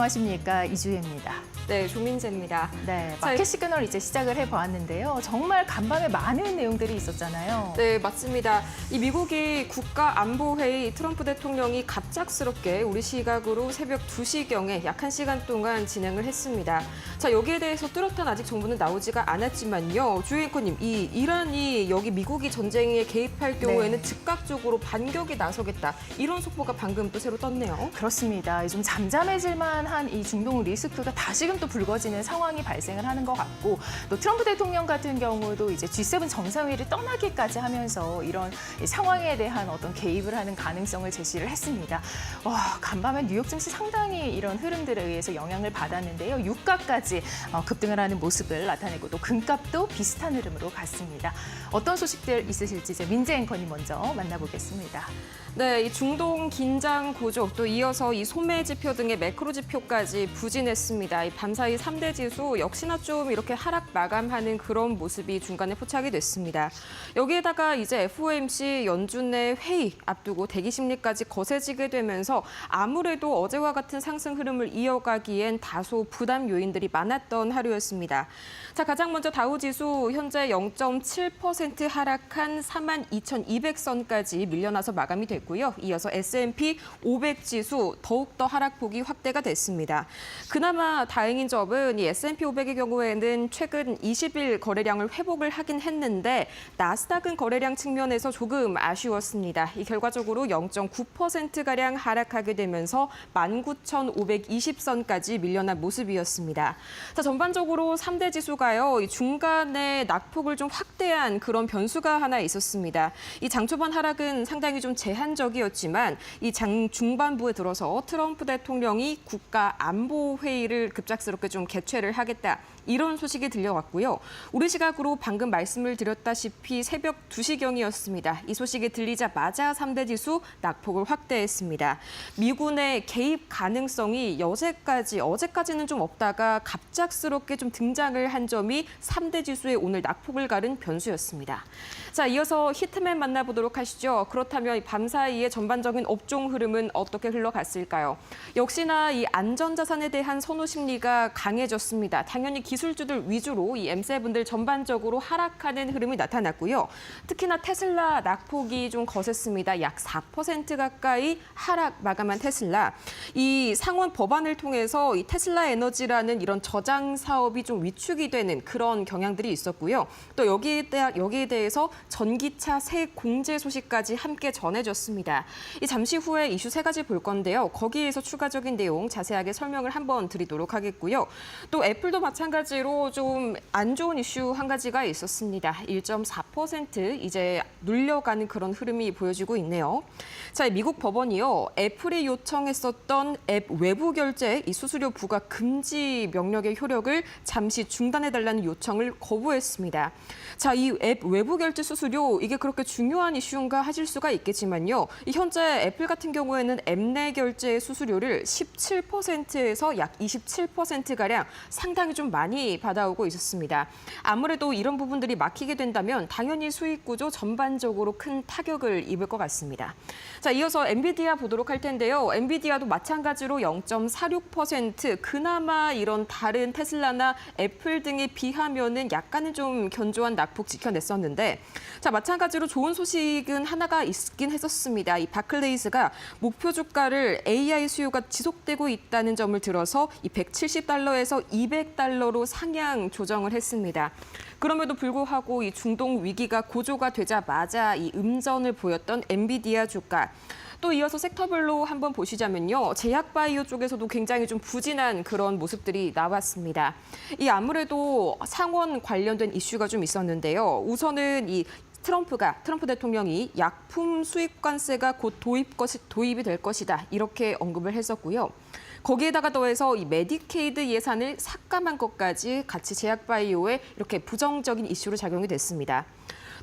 안녕하십니까, 이주혜입니다. 네, 조민재입니다. 네, 마켓 시그널 이제 시작을 해보았는데요. 정말 간밤에 많은 내용들이 있었잖아요. 네, 맞습니다. 이 미국이 국가안보회의 트럼프 대통령이 갑작스럽게 우리 시각으로 새벽 2시경에 약 1시간 동안 진행을 했습니다. 자, 여기에 대해서 뚜렷한 아직 정보는 나오지가 않았지만요. 주 앵커님, 이 이란이 여기 미국이 전쟁에 개입할 경우에는 즉각적으로 반격에 나서겠다. 이런 속보가 방금 또 새로 떴네요. 그렇습니다. 좀 잠잠해질만 한 이 중동 리스크가 다시금 또 불거지는 상황이 발생을 하는 것 같고, 또 트럼프 대통령 같은 경우도 이제 G7 정상회의를 떠나기까지 하면서 이런 상황에 대한 어떤 개입을 하는 가능성을 제시를 했습니다. 간밤에 뉴욕 증시 상당히 이런 흐름들에 의해서 영향을 받았는데요. 유가까지 급등을 하는 모습을 나타내고 또 금값도 비슷한 흐름으로 갔습니다. 어떤 소식들 있으실지 이제 민재 앵커님 먼저 만나보겠습니다. 네, 이 중동 긴장 고조, 또 이어서 이 소매 지표 등의 매크로 지표까지 부진했습니다. 이 밤사이 3대 지수 역시나 좀 이렇게 하락 마감하는 그런 모습이 중간에 포착이 됐습니다. 여기에다가 이제 FOMC 연준의 회의 앞두고 대기 심리까지 거세지게 되면서 아무래도 어제와 같은 상승 흐름을 이어가기엔 다소 부담 요인들이 많았던 하루였습니다. 자, 가장 먼저 다우지수 현재 0.7% 하락한 42,200선까지 밀려나서 마감이 됐고요. 이어서 S&P 500 지수 더욱더 하락폭이 확대가 됐습니다. 그나마 다행인 점은 이 S&P 500의 경우에는 최근 20일 거래량을 회복을 하긴 했는데 나스닥은 거래량 측면에서 조금 아쉬웠습니다. 이 결과적으로 0.9%가량 하락하게 되면서 19,520선까지 밀려난 모습이었습니다. 자, 전반적으로 3대 지수가요. 이 중간에 낙폭을 좀 확대한 그런 변수가 하나 있었습니다. 이 장 초반 하락은 상당히 좀 제한적이었지만 이 장 중반부에 들어서 트럼프 대통령이 국가 안보 회의를 급작스럽게 좀 개최를 하겠다. 이런 소식이 들려왔고요. 우리 시각으로 방금 말씀을 드렸다시피 새벽 2시경이었습니다. 이 소식이 들리자마자 3대 지수 낙폭을 확대했습니다. 미군의 개입 가능성이 어제까지는 좀 없다가 갑작스럽게 좀 등장을 한 점이 3대 지수의 오늘 낙폭을 가른 변수였습니다. 자, 이어서 히트맨 만나보도록 하시죠. 그렇다면 이 밤 사이의 전반적인 업종 흐름은 어떻게 흘러갔을까요? 역시나 이 안전자산에 대한 선호 심리가 강해졌습니다. 당연히 기술주들 위주로 이 M7들 전반적으로 하락하는 흐름이 나타났고요. 특히나 테슬라 낙폭이 좀 거셌습니다. 약 4% 가까이 하락 마감한 테슬라. 이 상원 법안을 통해서 이 테슬라 에너지라는 이런 저장 사업이 좀 위축이 되는 그런 경향들이 있었고요. 또 여기에 대해서 전기차 세액 공제 소식까지 함께 전해졌습니다. 이 잠시 후에 이슈 3가지 볼 건데요. 거기에서 추가적인 내용 자세하게 설명을 한번 드리도록 하겠고요. 또 애플도 마찬가지로 좀 안 좋은 이슈 한 가지가 있었습니다. 1.4% 이제 눌려가는 그런 흐름이 보여지고 있네요. 자, 미국 법원이요. 애플이 요청했었던 앱 외부 결제 이 수수료 부과 금지 명령의 효력을 잠시 중단해달라는 요청을 거부했습니다. 자, 이 앱 외부 결제 수수료 이게 그렇게 중요한 이슈인가 하실 수가 있겠지만요. 현재 애플 같은 경우에는 앱 내 결제 수수료를 17%에서 약 27%가량 상당히 좀 많이 받아오고 있었습니다. 아무래도 이런 부분들이 막히게 된다면 당연히 수익 구조 전반적으로 큰 타격을 입을 것 같습니다. 자, 이어서 엔비디아 보도록 할 텐데요. 엔비디아도 마찬가지로 0.46%, 그나마 이런 다른 테슬라나 애플 등에 비하면은 약간은 좀 견조한 낙폭 지켜냈었는데, 자, 마찬가지로 좋은 소식은 하나가 있긴 했었습니다. 이 바클레이스가 목표 주가를 AI 수요가 지속되고 있다는 점을 들어서 이 $170에서 $200로 상향 조정을 했습니다. 그럼에도 불구하고 이 중동 위기가 고조가 되자마자 이 음전을 보였던 엔비디아 주가. 또 이어서 섹터별로 한번 보시자면요. 제약바이오 쪽에서도 굉장히 좀 부진한 그런 모습들이 나왔습니다. 이 아무래도 상원 관련된 이슈가 좀 있었는데요. 우선은 이 트럼프 대통령이 약품 수입 관세가 곧 도입이 될 것이다. 이렇게 언급을 했었고요. 거기에다가 더해서 이 메디케이드 예산을 삭감한 것까지 같이 제약바이오에 이렇게 부정적인 이슈로 작용이 됐습니다.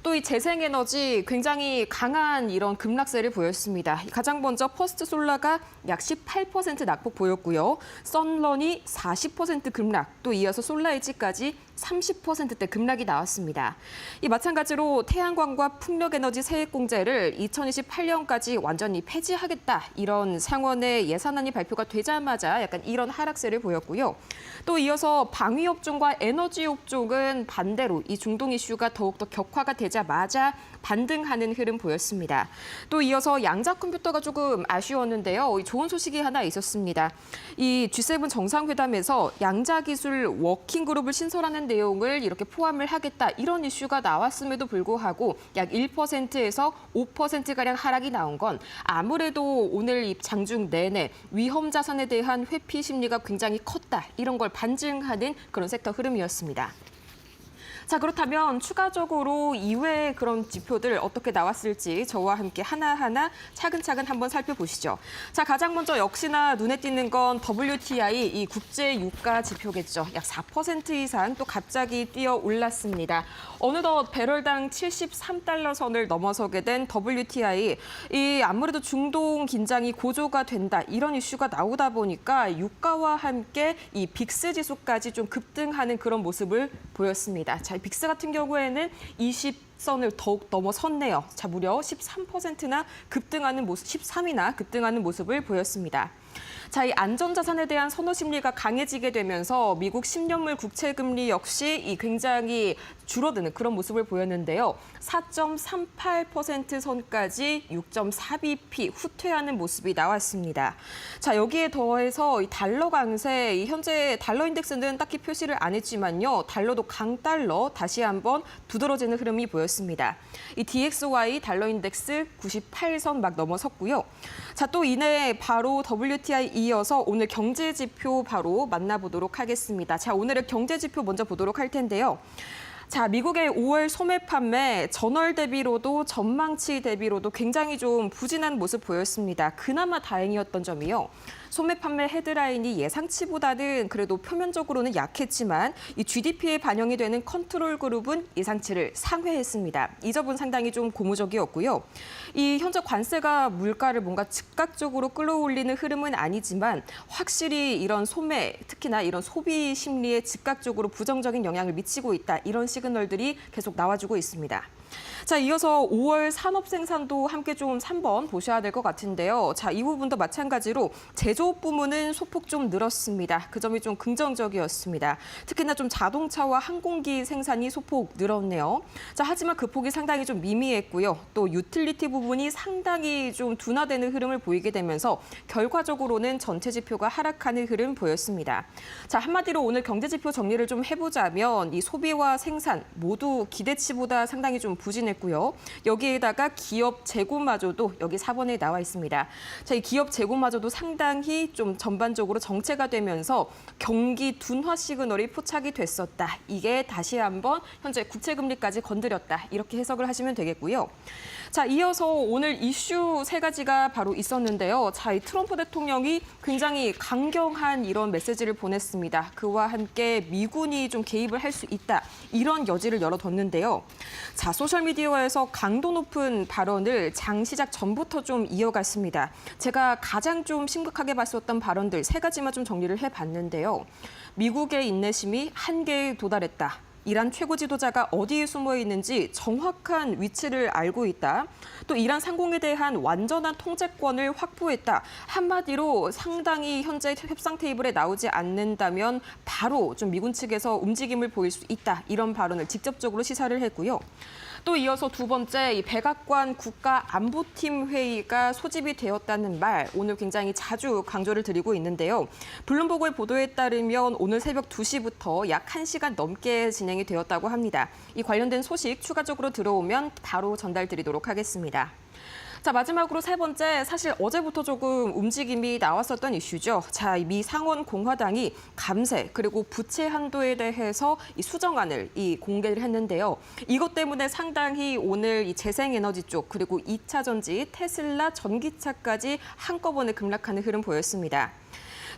또 이 재생에너지 굉장히 강한 이런 급락세를 보였습니다. 가장 먼저 퍼스트솔라가 약 18% 낙폭 보였고요. 선런이 40% 급락, 또 이어서 솔라에지까지 30%대 급락이 나왔습니다. 이 마찬가지로 태양광과 풍력에너지 세액공제를 2028년까지 완전히 폐지하겠다 이런 상원의 예산안이 발표가 되자마자 약간 이런 하락세를 보였고요. 또 이어서 방위업종과 에너지업종은 반대로 이 중동 이슈가 더욱더 격화가 되자마자 반등하는 흐름 보였습니다. 또 이어서 양자 컴퓨터가 조금 아쉬웠는데요. 좋은 소식이 하나 있었습니다. 이 G7 정상회담에서 양자 기술 워킹 그룹을 신설하는 내용을 이렇게 포함을 하겠다 이런 이슈가 나왔음에도 불구하고 약 1%에서 5%가량 하락이 나온 건 아무래도 오늘 이 장중 내내 위험 자산에 대한 회피 심리가 굉장히 컸다 이런 걸 반증하는 그런 섹터 흐름이었습니다. 자, 그렇다면 추가적으로 이외의 그런 지표들 어떻게 나왔을지 저와 함께 하나하나 차근차근 한번 살펴보시죠. 자, 가장 먼저 역시나 눈에 띄는 건 WTI 이 국제 유가 지표겠죠. 약 4% 이상 또 갑자기 뛰어 올랐습니다. 어느덧 배럴당 73달러 선을 넘어서게 된 WTI. 이 아무래도 중동 긴장이 고조가 된다 이런 이슈가 나오다 보니까 유가와 함께 이 빅스 지수까지 좀 급등하는 그런 모습을 보였습니다. 자, 빅스 같은 경우에는 20선을 더욱 넘어섰네요. 자, 무려 13%나 급등하는 모습, 13이나 급등하는 모습을 보였습니다. 자, 이 안전자산에 대한 선호 심리가 강해지게 되면서 미국 10년물 국채 금리 역시 이 굉장히 줄어드는 그런 모습을 보였는데요. 4.38% 선까지 6.42p 후퇴하는 모습이 나왔습니다. 자, 여기에 더해서 이 달러 강세, 이 현재 달러 인덱스는 딱히 표시를 안 했지만요. 달러도 강달러 다시 한번 두드러지는 흐름이 보였습니다. 이 DXY 달러 인덱스 98선 막 넘어섰고요. 자, 또 이내 바로 WTI 이어서 오늘 경제 지표 바로 만나보도록 하겠습니다. 자, 오늘의 경제 지표 먼저 보도록 할 텐데요. 자, 미국의 5월 소매 판매 전월 대비로도 전망치 대비로도 굉장히 좀 부진한 모습 보였습니다. 그나마 다행이었던 점이요. 소매 판매 헤드라인이 예상치보다는 그래도 표면적으로는 약했지만 이 GDP에 반영이 되는 컨트롤 그룹은 예상치를 상회했습니다. 이 점은 상당히 좀 고무적이었고요. 이 현재 관세가 물가를 뭔가 즉각적으로 끌어올리는 흐름은 아니지만 확실히 이런 소매, 특히나 이런 소비 심리에 즉각적으로 부정적인 영향을 미치고 있다. 이런 시그널들이 계속 나와주고 있습니다. 자, 이어서 5월 산업 생산도 함께 좀 3번 보셔야 될 것 같은데요. 자, 이 부분도 마찬가지로 제조업 부문은 소폭 좀 늘었습니다. 그 점이 좀 긍정적이었습니다. 특히나 좀 자동차와 항공기 생산이 소폭 늘었네요. 자, 하지만 그 폭이 상당히 좀 미미했고요. 또 유틸리티 부분이 상당히 좀 둔화되는 흐름을 보이게 되면서 결과적으로는 전체 지표가 하락하는 흐름 보였습니다. 자, 한마디로 오늘 경제 지표 정리를 좀 해보자면 이 소비와 생산 모두 기대치보다 상당히 좀 부진했고요. 여기에다가 기업 재고마저도 여기 4번에 나와 있습니다. 자, 이 기업 재고마저도 상당히 좀 전반적으로 정체가 되면서 경기 둔화 시그널이 포착이 됐었다. 이게 다시 한번 현재 국채금리까지 건드렸다. 이렇게 해석을 하시면 되겠고요. 자, 이어서 오늘 이슈 3가지가 바로 있었는데요. 자, 이 트럼프 대통령이 굉장히 강경한 이런 메시지를 보냈습니다. 그와 함께 미군이 좀 개입을 할 수 있다. 이런 여지를 열어뒀는데요. 자, 소셜미디어에서 강도 높은 발언을 장 시작 전부터 좀 이어갔습니다. 제가 가장 좀 심각하게 봤었던 발언들 3가지만 좀 정리를 해봤는데요. 미국의 인내심이 한계에 도달했다. 이란 최고 지도자가 어디에 숨어 있는지 정확한 위치를 알고 있다. 또 이란 상공에 대한 완전한 통제권을 확보했다. 한마디로 상당히 현재 협상 테이블에 나오지 않는다면 바로 좀 미군 측에서 움직임을 보일 수 있다. 이런 발언을 직접적으로 시사를 했고요. 또 이어서 2번째, 이 백악관 국가안보팀 회의가 소집이 되었다는 말, 오늘 굉장히 자주 강조를 드리고 있는데요. 블룸버그의 보도에 따르면 오늘 새벽 2시부터 약 1시간 넘게 진행이 되었다고 합니다. 이 관련된 소식 추가적으로 들어오면 바로 전달드리도록 하겠습니다. 자, 마지막으로 3번째, 사실 어제부터 조금 움직임이 나왔었던 이슈죠. 자, 미 상원 공화당이 감세 그리고 부채 한도에 대해서 이 수정안을 공개를 했는데요. 이것 때문에 상당히 오늘 이 재생에너지 쪽 그리고 2차 전지, 테슬라, 전기차까지 한꺼번에 급락하는 흐름 보였습니다.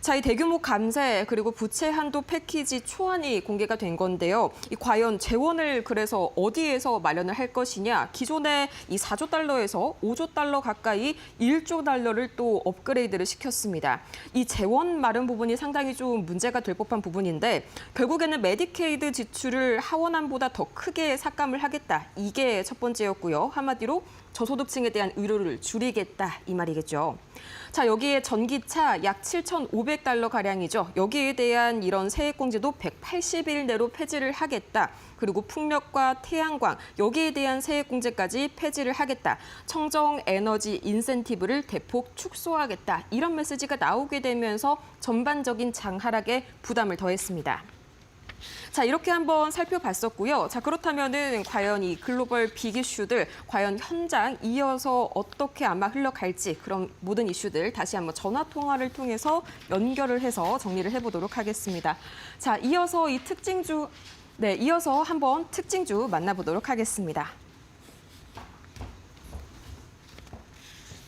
자, 이 대규모 감세 그리고 부채 한도 패키지 초안이 공개가 된 건데요. 과연 재원을 그래서 어디에서 마련을 할 것이냐? 기존의 이 4조 달러에서 5조 달러 가까이 1조 달러를 또 업그레이드를 시켰습니다. 이 재원 마련 부분이 상당히 좀 문제가 될 법한 부분인데 결국에는 메디케이드 지출을 하원안보다 더 크게 삭감을 하겠다. 이게 첫 번째였고요. 한마디로 저소득층에 대한 의료를 줄이겠다 이 말이겠죠. 자, 여기에 전기차 약 7,500달러 가량이죠. 여기에 대한 이런 세액공제도 180일 내로 폐지를 하겠다. 그리고 풍력과 태양광 여기에 대한 세액공제까지 폐지를 하겠다. 청정 에너지 인센티브를 대폭 축소하겠다. 이런 메시지가 나오게 되면서 전반적인 장하락에 부담을 더했습니다. 자, 이렇게 한번 살펴봤었고요. 자, 그렇다면은 과연 이 글로벌 빅 이슈들 과연 현장 이어서 어떻게 아마 흘러갈지 그런 모든 이슈들 다시 한번 전화 통화를 통해서 연결을 해서 정리를 해보도록 하겠습니다. 자, 이어서 한번 특징주 만나보도록 하겠습니다.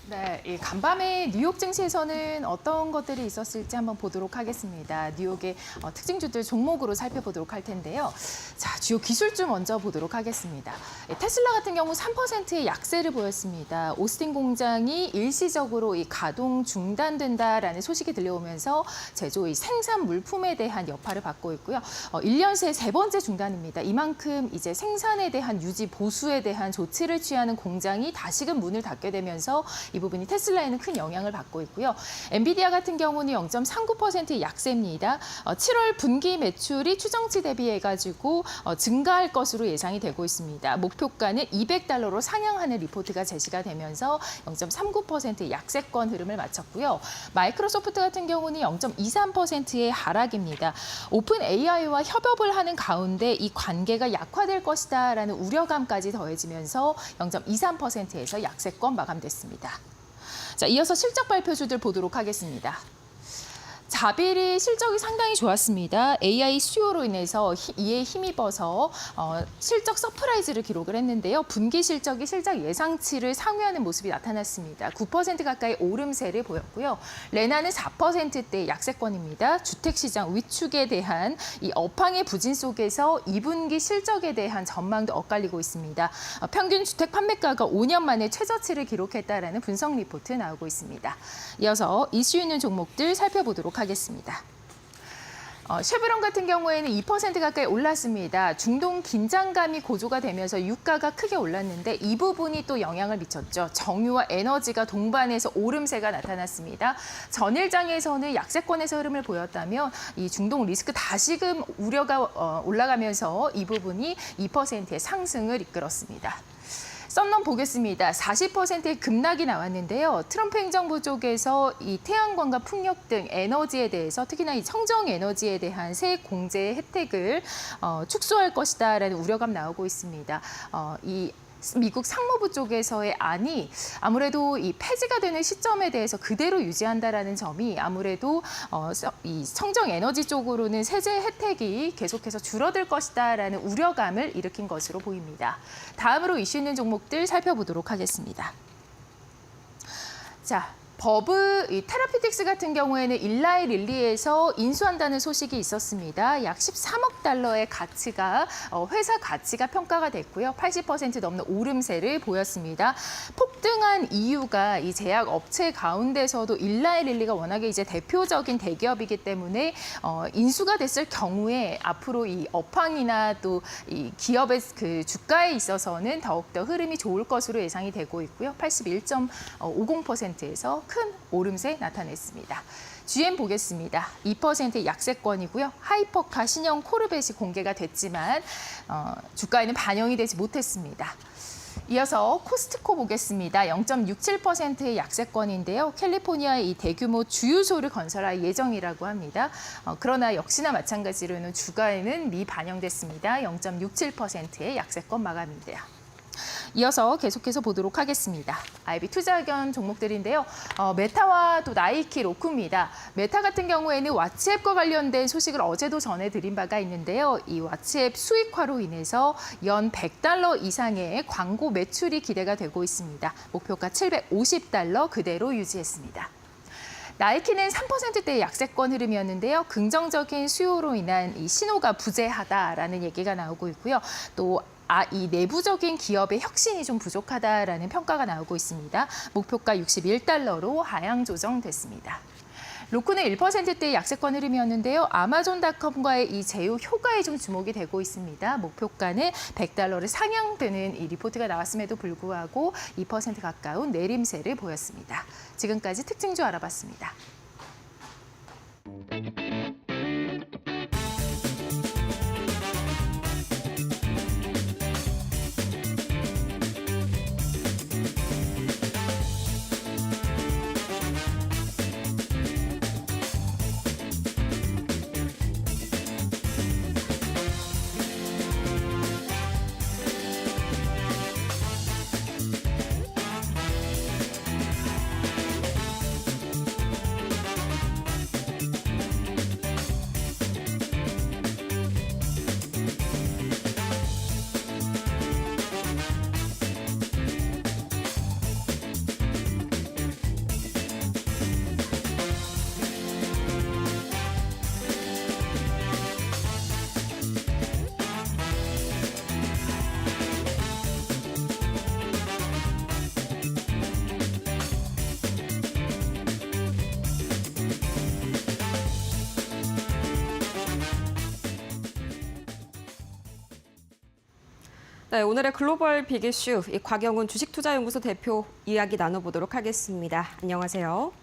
네, 이 간밤에 뉴욕 증시에서는 어떤 것들이 있었을지 한번 보도록 하겠습니다. 뉴욕의 특징주들 종목으로 살펴보도록 할 텐데요. 자, 주요 기술주 먼저 보도록 하겠습니다. 테슬라 같은 경우 3%의 약세를 보였습니다. 오스틴 공장이 일시적으로 이 가동 중단된다라는 소식이 들려오면서 제조 이 생산 물품에 대한 여파를 받고 있고요. 1년 새 세 번째 중단입니다. 이만큼 이제 생산에 대한 유지 보수에 대한 조치를 취하는 공장이 다시금 문을 닫게 되면서 이 부분이 테슬라에는 큰 영향을 받고 있고요. 엔비디아 같은 경우는 0.39%의 약세입니다. 7월 분기 매출이 추정치 대비해가지고 증가할 것으로 예상이 되고 있습니다. 목표가는 $200로 상향하는 리포트가 제시가 되면서 0.39%의 약세권 흐름을 마쳤고요. 마이크로소프트 같은 경우는 0.23%의 하락입니다. 오픈 AI와 협업을 하는 가운데 이 관계가 약화될 것이다라는 우려감까지 더해지면서 0.23%에서 약세권 마감됐습니다. 자, 이어서 실적 발표주들 보도록 하겠습니다. 자빌이 실적이 상당히 좋았습니다. AI 수요로 인해서 이에 힘입어서 실적 서프라이즈를 기록을 했는데요. 분기 실적이 실적 예상치를 상회하는 모습이 나타났습니다. 9% 가까이 오름세를 보였고요. 레나는 4%대 약세권입니다. 주택시장 위축에 대한 이 업황의 부진 속에서 2분기 실적에 대한 전망도 엇갈리고 있습니다. 평균 주택 판매가가 5년 만에 최저치를 기록했다라는 분석 리포트 나오고 있습니다. 이어서 이슈 있는 종목들 살펴보도록 하겠습니다. 쉐브론 같은 경우에는 2% 가까이 올랐습니다. 중동 긴장감이 고조가 되면서 유가가 크게 올랐는데 이 부분이 또 영향을 미쳤죠. 정유와 에너지가 동반해서 오름세가 나타났습니다. 전일장에서는 약세권에서 흐름을 보였다면 이 중동 리스크 다시금 우려가 올라가면서 이 부분이 2%의 상승을 이끌었습니다. 썸넘 보겠습니다. 40%의 급락이 나왔는데요. 트럼프 행정부 쪽에서 이 태양광과 풍력 등 에너지에 대해서 특히나 이 청정 에너지에 대한 세액 공제 혜택을 축소할 것이다라는 우려감 나오고 있습니다. 이 미국 상무부 쪽에서의 안이 아무래도 이 폐지가 되는 시점에 대해서 그대로 유지한다라는 점이 아무래도 이 청정 에너지 쪽으로는 세제 혜택이 계속해서 줄어들 것이다라는 우려감을 일으킨 것으로 보입니다. 다음으로 이슈 있는 종목들 살펴보도록 하겠습니다. 자. 버브 테라피틱스 같은 경우에는 일라이 릴리에서 인수한다는 소식이 있었습니다. 약 13억 달러의 가치가 회사 가치가 평가가 됐고요. 80% 넘는 오름세를 보였습니다. 폭등한 이유가 이 제약 업체 가운데서도 일라이 릴리가 워낙에 이제 대표적인 대기업이기 때문에 인수가 됐을 경우에 앞으로 이 업황이나 또 이 기업의 그 주가에 있어서는 더욱더 흐름이 좋을 것으로 예상이 되고 있고요. 81.50%에서 큰 오름세 나타냈습니다. GM 보겠습니다. 2%의 약세권이고요. 하이퍼카 신형 코르벳이 공개가 됐지만 주가에는 반영이 되지 못했습니다. 이어서 코스트코 보겠습니다. 0.67%의 약세권인데요. 캘리포니아의 이 대규모 주유소를 건설할 예정이라고 합니다. 그러나 역시나 마찬가지로는 주가에는 미반영됐습니다. 0.67%의 약세권 마감입니다. 이어서 계속해서 보도록 하겠습니다. IB 투자견 종목들인데요. 메타와 또 나이키, 로쿠입니다. 메타 같은 경우에는 왓츠앱과 관련된 소식을 어제도 전해드린 바가 있는데요. 이 왓츠앱 수익화로 인해서 연 $100 이상의 광고 매출이 기대가 되고 있습니다. 목표가 $750 그대로 유지했습니다. 나이키는 3%대의 약세권 흐름이었는데요. 긍정적인 수요로 인한 이 신호가 부재하다라는 얘기가 나오고 있고요. 또 이 내부적인 기업의 혁신이 좀 부족하다라는 평가가 나오고 있습니다. 목표가 61달러로 하향 조정됐습니다. 로쿠는 1%대의 약세권 흐름이었는데요. 아마존닷컴과의 이 제휴 효과에 좀 주목이 되고 있습니다. 목표가는 100달러를 상향되는 이 리포트가 나왔음에도 불구하고 2% 가까운 내림세를 보였습니다. 지금까지 특징주 알아봤습니다. 네, 오늘의 글로벌 빅 이슈, 곽영훈 주식투자연구소 대표 이야기 나눠보도록 하겠습니다. 안녕하세요.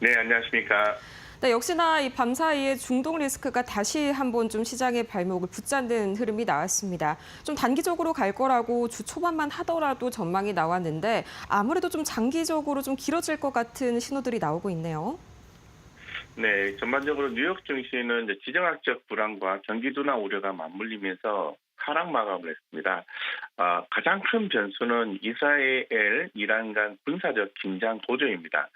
네, 안녕하십니까. 네, 역시나 이 밤 사이에 중동 리스크가 다시 한번 좀 시장의 발목을 붙잡는 흐름이 나왔습니다. 좀 단기적으로 갈 거라고 주 초반만 하더라도 전망이 나왔는데 아무래도 좀 장기적으로 좀 길어질 것 같은 신호들이 나오고 있네요. 네, 전반적으로 뉴욕 증시는 이제 지정학적 불안과 경기 둔화 우려가 맞물리면서 하락 마감을 했습니다. 가장 큰 변수는 이스라엘, 이란 간 군사적 긴장 고조입니다.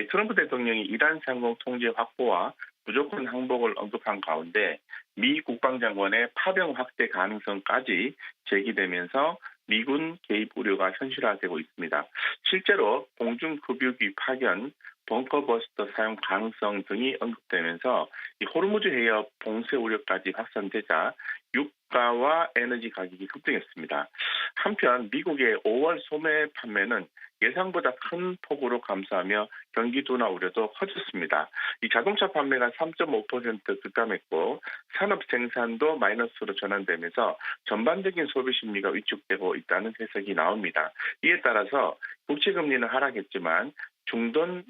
트럼프 대통령이 이란 상공 통제 확보와 무조건 항복을 언급한 가운데 미 국방장관의 파병 확대 가능성까지 제기되면서 미군 개입 우려가 현실화되고 있습니다. 실제로 공중급유기 파견, 벙커버스터 사용 가능성 등이 언급되면서 이 호르무즈 해협 봉쇄 우려까지 확산되자 유가와 에너지 가격이 급등했습니다. 한편 미국의 5월 소매 판매는 예상보다 큰 폭으로 감소하며 경기 둔화 우려도 커졌습니다. 이 자동차 판매가 3.5% 급감했고 산업 생산도 마이너스로 전환되면서 전반적인 소비 심리가 위축되고 있다는 해석이 나옵니다. 이에 따라서 국채 금리는 하락했지만 중동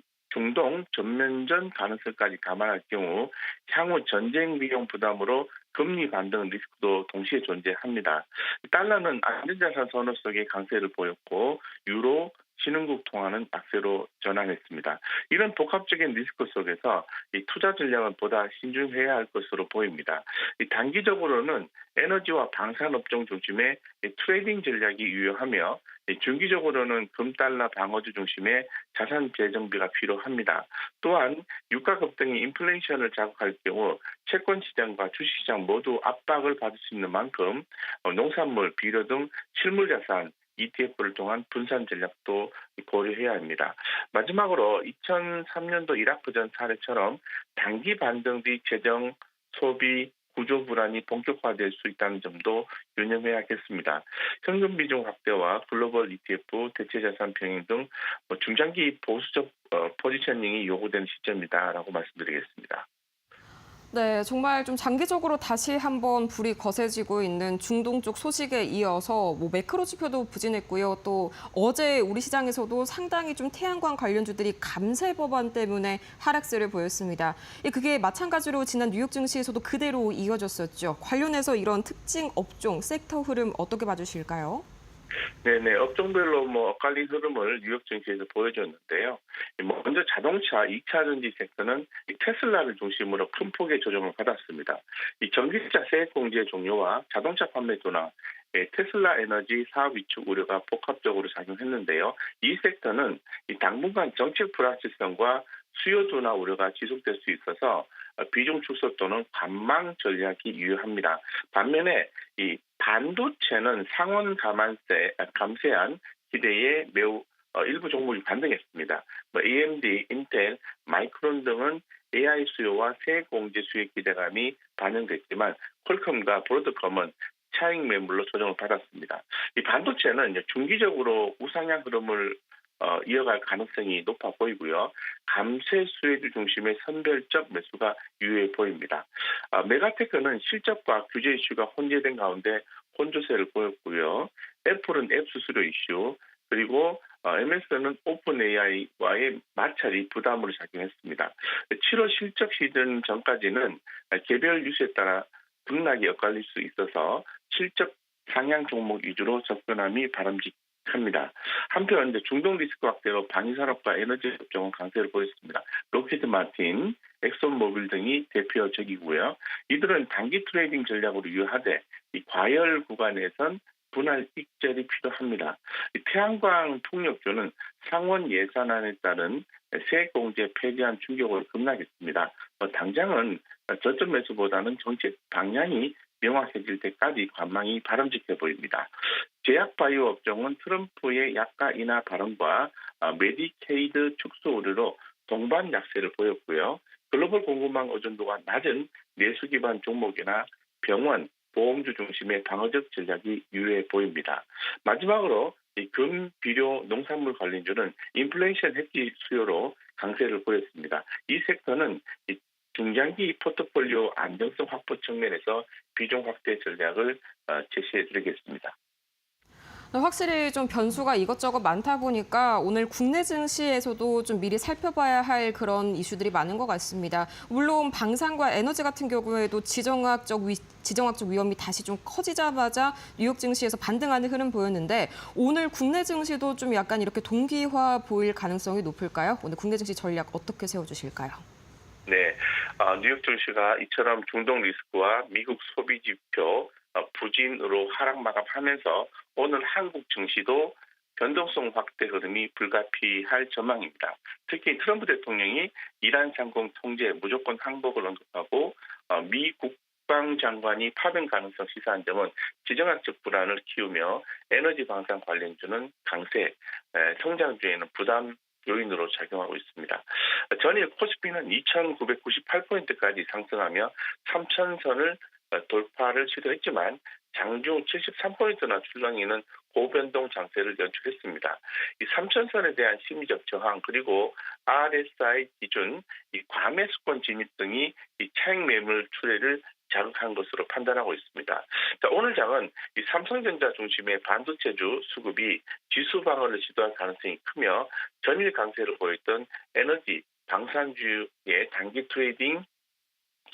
전면전 가능성까지 감안할 경우 향후 전쟁 위험 부담으로 금리 반등 리스크도 동시에 존재합니다. 달러는 안전자산 선호 속에 강세를 보였고 유로, 신흥국 통화는 약세로 전환했습니다. 이런 복합적인 리스크 속에서 이 투자 전략은 보다 신중해야 할 것으로 보입니다. 단기적으로는 에너지와 방산업종 중심의 트레이딩 전략이 유효하며 중기적으로는 금달러 방어주 중심의 자산 재정비가 필요합니다. 또한 유가 급등이 인플레이션을 자극할 경우 채권 시장과 주식 시장 모두 압박을 받을 수 있는 만큼 농산물, 비료 등 실물 자산 ETF를 통한 분산 전략도 고려해야 합니다. 마지막으로 2003년도 이라크전 사례처럼 단기 반등 뒤 재정, 소비, 구조 불안이 본격화될 수 있다는 점도 유념해야겠습니다. 현금 비중 확대와 글로벌 ETF, 대체 자산 병행 등 중장기 보수적 포지셔닝이 요구되는 시점이다라고 말씀드리겠습니다. 네, 정말 좀 장기적으로 다시 한번 불이 거세지고 있는 중동 쪽 소식에 이어서 매크로 지표도 부진했고요. 또 어제 우리 시장에서도 상당히 좀 태양광 관련주들이 감세 법안 때문에 하락세를 보였습니다. 그게 마찬가지로 지난 뉴욕 증시에서도 그대로 이어졌었죠. 관련해서 이런 특징 업종, 섹터 흐름 어떻게 봐주실까요? 네네, 업종별로 엇갈린 흐름을 뉴욕 증시에서 보여줬는데요. 먼저 자동차 2차 전지 섹터는 테슬라를 중심으로 큰 폭의 조정을 받았습니다. 이 전기차 세액 공제 종료와 자동차 판매 둔화, 테슬라 에너지 사업 위축 우려가 복합적으로 작용했는데요. 이 섹터는 당분간 정책 불확실성과 수요 둔화 우려가 지속될 수 있어서 비중 축소 또는 관망 전략이 유효합니다. 반면에 이 반도체는 상온 감세한 기대에 매우 일부 종목이 반등했습니다. AMD, 인텔, 마이크론 등은 AI 수요와 새 공제 수익 기대감이 반영됐지만 퀄컴과 브로드컴은 차익 매물로 조정을 받았습니다. 이 반도체는 이제 중기적으로 우상향 흐름을 이어갈 가능성이 높아 보이고요. 감세 수혜주 중심의 선별적 매수가 유효해 보입니다. 메가테크는 실적과 규제 이슈가 혼재된 가운데 혼조세를 보였고요. 애플은 앱 수수료 이슈, 그리고 MS는 오픈 AI와의 마찰이 부담으로 작용했습니다. 7월 실적 시즌 전까지는 개별 뉴스에 따라 등락이 엇갈릴 수 있어서 실적 상향 종목 위주로 접근함이 바람직합니다. 한편 중동 리스크 확대로 방위산업과 에너지 업종은 강세를 보였습니다. 록히드 마틴, 엑손모빌 등이 대표적이고요. 이들은 단기 트레이딩 전략으로 유효하되 이 과열 구간에선 분할 익절이 필요합니다. 태양광 풍력주는 상원 예산안에 따른 세액 공제 폐지안 충격으로 급락했습니다. 당장은 저점 매수보다는 정책 방향이 명확해질 때까지 관망이 바람직해 보입니다. 제약바이오 업종은 트럼프의 약가 인하 발언과 메디케이드 축소 우려로 동반 약세를 보였고요. 글로벌 공급망 의존도가 낮은 내수 기반 종목이나 병원, 보험주 중심의 방어적 전략이 유효해 보입니다. 마지막으로 금, 비료, 농산물 관련주는 인플레이션 해지 수요로 강세를 보였습니다. 이 섹터는 중장기 포트폴리오 안정성 확보 측면에서 비중 확대 전략을 제시해 드리겠습니다. 확실히 좀 변수가 이것저것 많다 보니까 오늘 국내 증시에서도 좀 미리 살펴봐야 할 그런 이슈들이 많은 것 같습니다. 물론 방산과 에너지 같은 경우에도 지정학적 위험이 다시 좀 커지자마자 뉴욕 증시에서 반등하는 흐름 보였는데 오늘 국내 증시도 좀 약간 이렇게 동기화 보일 가능성이 높을까요? 오늘 국내 증시 전략 어떻게 세워주실까요? 네, 뉴욕 증시가 이처럼 중동 리스크와 미국 소비 지표 부진으로 하락 마감하면서 오늘 한국 증시도 변동성 확대 흐름이 불가피할 전망입니다. 특히 트럼프 대통령이 이란 상공 통제 무조건 항복을 언급하고 미 국방장관이 파병 가능성 시사한 점은 지정학적 불안을 키우며 에너지 방산 관련주는 강세, 성장주에는 부담 요인으로 작용하고 있습니다. 전일 코스피는 2,998포인트까지 상승하며 3,000선을 돌파를 시도했지만 장중 73포인트나 출렁이는 고변동 장세를 연출했습니다. 이 3,000선에 대한 심리적 저항 그리고 RSI 기준, 이 과매수권 진입 등이 이 차익 매물 출회를 자극한 것으로 판단하고 있습니다. 자, 오늘 장은 이 삼성전자 중심의 반도체주 수급이 지수 방어를 시도할 가능성이 크며 전일 강세를 보였던 에너지, 방산주의 단기 트레이딩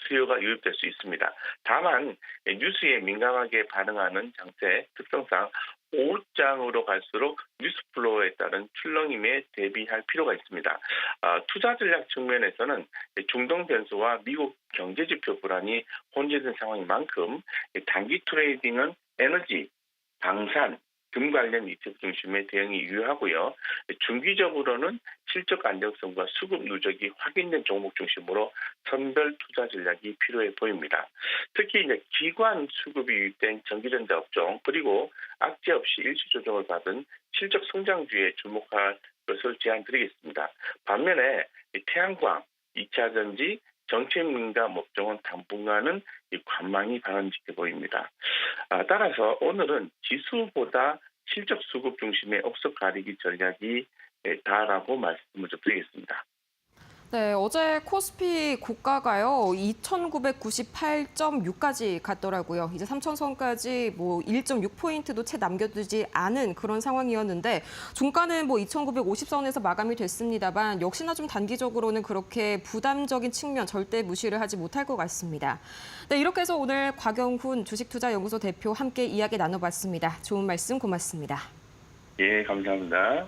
수요가 유입될 수 있습니다. 다만 뉴스에 민감하게 반응하는 장세 특성상 오장으로 갈수록 뉴스플로어에 따른 출렁임에 대비할 필요가 있습니다. 투자 전략 측면에서는 중동 변수와 미국 경제지표 불안이 혼재된 상황인 만큼 단기 트레이딩은 에너지, 방산, 금 관련 ETF 중심의 대응이 유효하고요. 중기적으로는 실적 안정성과 수급 누적이 확인된 종목 중심으로 선별 투자 전략이 필요해 보입니다. 특히 이제 기관 수급이 유입된 전기전자 업종 그리고 악재 없이 일시 조정을 받은 실적 성장주에 주목할 것을 제안드리겠습니다. 반면에 태양광, 2차전지, 정책 민감 업종은 당분간은 관망이 바람직해 보입니다. 따라서 오늘은 지수보다 실적 수급 중심의 옥석 가리기 전략이 다라고 말씀을 좀 드리겠습니다. 네, 어제 코스피 고가가요 2,998.6까지 갔더라고요. 이제 3,000선까지 뭐 1.6포인트도 채 남겨두지 않은 그런 상황이었는데 종가는 뭐 2,950선에서 마감이 됐습니다만 역시나 좀 단기적으로는 그렇게 부담적인 측면 절대 무시를 하지 못할 것 같습니다. 네, 이렇게 해서 오늘 곽영훈 주식투자연구소 대표 함께 이야기 나눠봤습니다. 좋은 말씀 고맙습니다. 예, 감사합니다.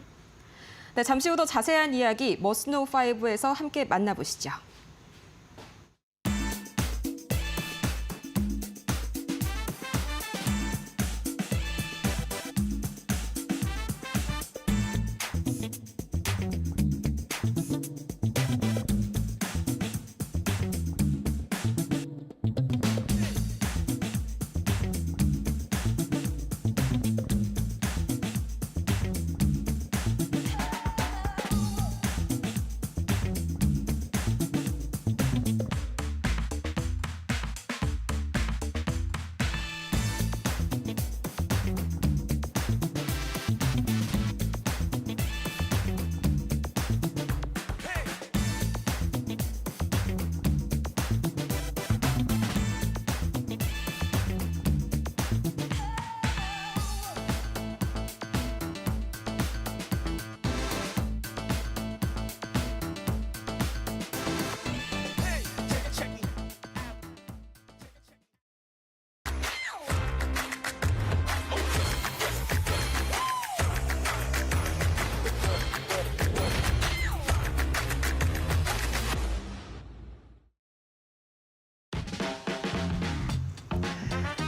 네, 잠시 후 더 자세한 이야기 머스노우5에서 함께 만나보시죠.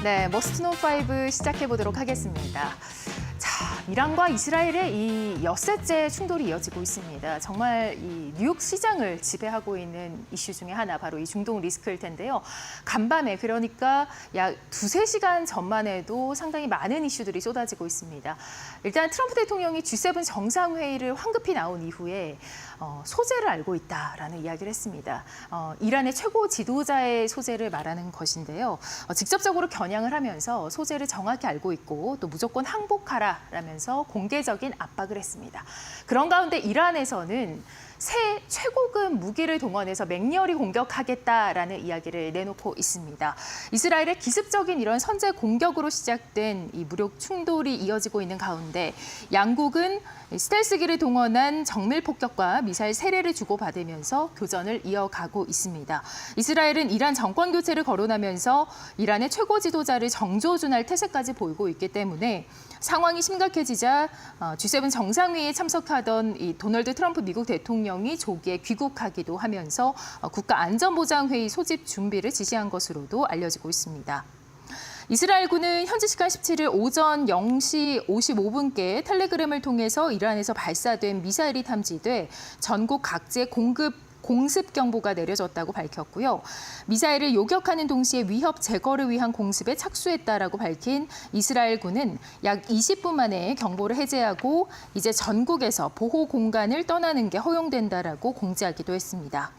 네, 머스트 노 5 시작해 보도록 하겠습니다. 자, 이란과 이스라엘의 이 엿새째 충돌이 이어지고 있습니다. 정말 이 뉴욕 시장을 지배하고 있는 이슈 중에 하나, 바로 이 중동 리스크일 텐데요. 간밤에, 그러니까 약 2~3시간 전만 해도 상당히 많은 이슈들이 쏟아지고 있습니다. 일단 트럼프 대통령이 G7 정상회의를 황급히 나온 이후에 소재를 알고 있다라는 이야기를 했습니다. 이란의 최고 지도자의 소재를 말하는 것인데요. 직접적으로 겨냥을 하면서 소재를 정확히 알고 있고 또 무조건 항복하라라면서 공개적인 압박을 했습니다. 그런 가운데 이란에서는 새 최고급 무기를 동원해서 맹렬히 공격하겠다라는 이야기를 내놓고 있습니다. 이스라엘의 기습적인 이런 선제 공격으로 시작된 이 무력 충돌이 이어지고 있는 가운데 양국은 스텔스기를 동원한 정밀 폭격과 미사일 세례를 주고받으면서 교전을 이어가고 있습니다. 이스라엘은 이란 정권 교체를 거론하면서 이란의 최고 지도자를 정조준할 태세까지 보이고 있기 때문에 상황이 심각해지자 G7 정상회의에 참석하던 이 도널드 트럼프 미국 대통령이 조기에 귀국하기도 하면서 국가안전보장회의 소집 준비를 지시한 것으로도 알려지고 있습니다. 이스라엘군은 현지 시간 17일 오전 0시 55분께 텔레그램을 통해서 이란에서 발사된 미사일이 탐지돼 전국 각지에 공습 경보가 내려졌다고 밝혔고요. 미사일을 요격하는 동시에 위협 제거를 위한 공습에 착수했다라고 밝힌 이스라엘군은 약 20분 만에 경보를 해제하고 이제 전국에서 보호 공간을 떠나는 게 허용된다라고 공지하기도 했습니다.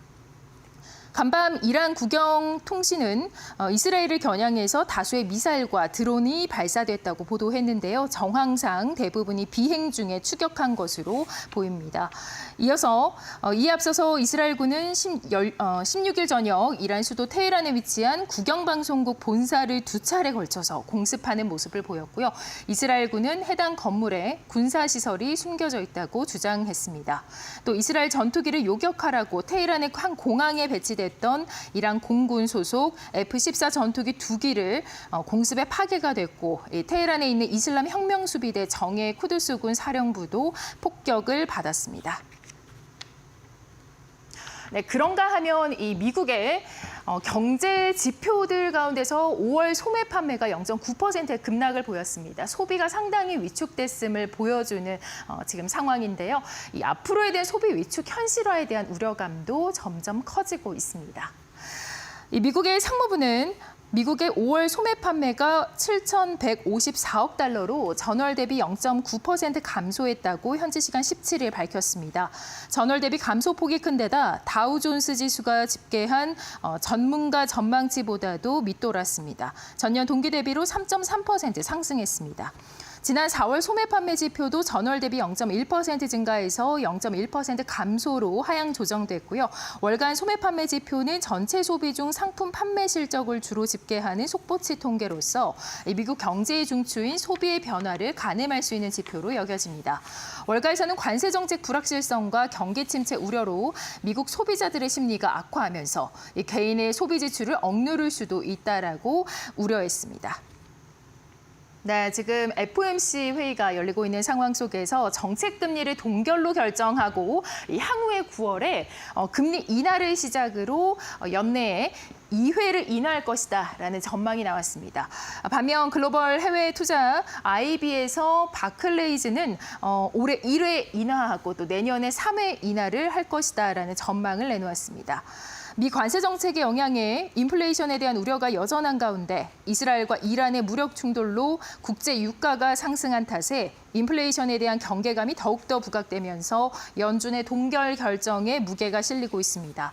간밤 이란 국영통신은 이스라엘을 겨냥해서 다수의 미사일과 드론이 발사됐다고 보도했는데요. 정황상 대부분이 비행 중에 추격한 것으로 보입니다. 이어서 이에 앞서서 이스라엘군은 16일 저녁 이란 수도 테헤란에 위치한 국영방송국 본사를 2차례 걸쳐서 공습하는 모습을 보였고요. 이스라엘군은 해당 건물에 군사시설이 숨겨져 있다고 주장했습니다. 또 이스라엘 전투기를 요격하라고 테헤란의 한 공항에 배치됐던 이란 공군 소속 F-14 전투기 2기를 공습에 파괴가 됐고 테헤란에 있는 이슬람 혁명수비대 정예 쿠드스군 사령부도 폭격을 받았습니다. 네, 그런가 하면 이 미국의 경제 지표들 가운데서 5월 소매 판매가 0.9%의 급락을 보였습니다. 소비가 상당히 위축됐음을 보여주는 지금 상황인데요. 이 앞으로에 대한 소비 위축 현실화에 대한 우려감도 점점 커지고 있습니다. 이 미국의 상무부는 미국의 5월 소매 판매가 7,154억 달러로 전월 대비 0.9% 감소했다고 현지 시간 17일 밝혔습니다. 전월 대비 감소폭이 큰 데다 다우존스 지수가 집계한 전문가 전망치보다도 밑돌았습니다. 전년 동기 대비로 3.3% 상승했습니다. 지난 4월 소매 판매 지표도 전월 대비 0.1% 증가해서 0.1% 감소로 하향 조정됐고요. 월간 소매 판매 지표는 전체 소비 중 상품 판매 실적을 주로 집계하는 속보치 통계로서 미국 경제의 중추인 소비의 변화를 가늠할 수 있는 지표로 여겨집니다. 월가에서는 관세 정책 불확실성과 경기 침체 우려로 미국 소비자들의 심리가 악화하면서 개인의 소비 지출을 억누를 수도 있다라고 우려했습니다. 네, 지금 FOMC 회의가 열리고 있는 상황 속에서 정책 금리를 동결로 결정하고 향후의 9월에 금리 인하를 시작으로 연내에 2회를 인하할 것이다라는 전망이 나왔습니다. 반면 글로벌 해외 투자 IB에서 바클레이즈는 올해 1회 인하하고 또 내년에 3회 인하를 할 것이다라는 전망을 내놓았습니다. 미 관세 정책의 영향에 인플레이션에 대한 우려가 여전한 가운데 이스라엘과 이란의 무력 충돌로 국제 유가가 상승한 탓에 인플레이션에 대한 경계감이 더욱더 부각되면서 연준의 동결 결정에 무게가 실리고 있습니다.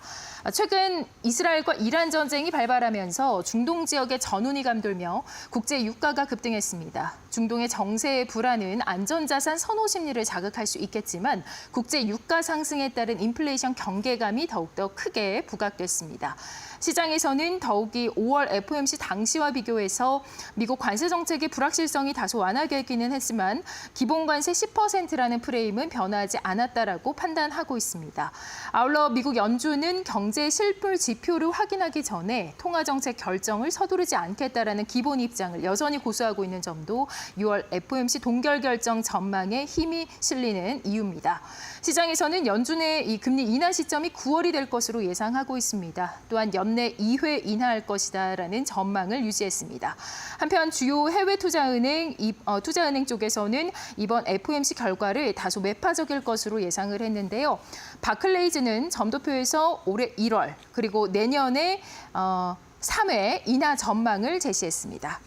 최근 이스라엘과 이란 전쟁이 발발하면서 중동 지역의 전운이 감돌며 국제 유가가 급등했습니다. 중동의 정세의 불안은 안전자산 선호 심리를 자극할 수 있겠지만 국제 유가 상승에 따른 인플레이션 경계감이 더욱더 크게 부각됐습니다. 시장에서는 더욱이 5월 FOMC 당시와 비교해서 미국 관세 정책의 불확실성이 다소 완화되기는 했지만 기본 관세 10%라는 프레임은 변하지 않았다라고 판단하고 있습니다. 아울러 미국 연준은 경제 실물 지표를 확인하기 전에 통화 정책 결정을 서두르지 않겠다라는 기본 입장을 여전히 고수하고 있는 점도 6월 FOMC 동결 결정 전망에 힘이 실리는 이유입니다. 시장에서는 연준의 이 금리 인하 시점이 9월이 될 것으로 예상하고 있습니다. 또한 연내 2회 인하할 것이다라는 전망을 유지했습니다. 한편 주요 해외 투자은행 쪽에서는 이번 FOMC 결과를 다소 매파적일 것으로 예상을 했는데요. 바클레이즈는 점도표에서 올해 1월 그리고 내년에 3회 인하 전망을 제시했습니다.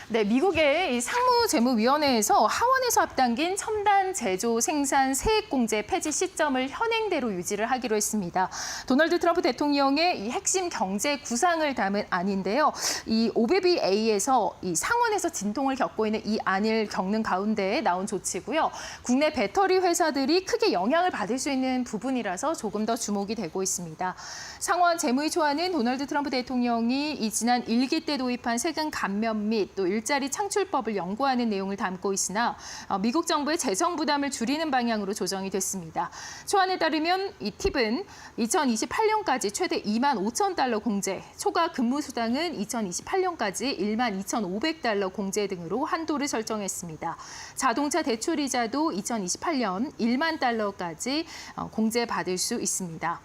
네, 미국의 이 상무재무위원회에서 하원에서 앞당긴 첨단 제조 생산 세액공제 폐지 시점을 현행대로 유지를 하기로 했습니다. 도널드 트럼프 대통령의 이 핵심 경제 구상을 담은 안인데요. 이 OBBA에서 이 상원에서 진통을 겪고 있는 이 안을 겪는 가운데 나온 조치고요. 국내 배터리 회사들이 크게 영향을 받을 수 있는 부분이라서 조금 더 주목이 되고 있습니다. 상원 재무위 초안은 도널드 트럼프 대통령이 이 지난 1기 때 도입한 세금 감면 및 또 일자리 창출법을 연구하는 내용을 담고 있으나 미국 정부의 재정 부담을 줄이는 방향으로 조정이 됐습니다. 초안에 따르면 이 팁은 2028년까지 최대 2만 5천 달러 공제, 초과 근무 수당은 2028년까지 1만 2,500달러 공제 등으로 한도를 설정했습니다. 자동차 대출 이자도 2028년 1만 달러까지 공제받을 수 있습니다.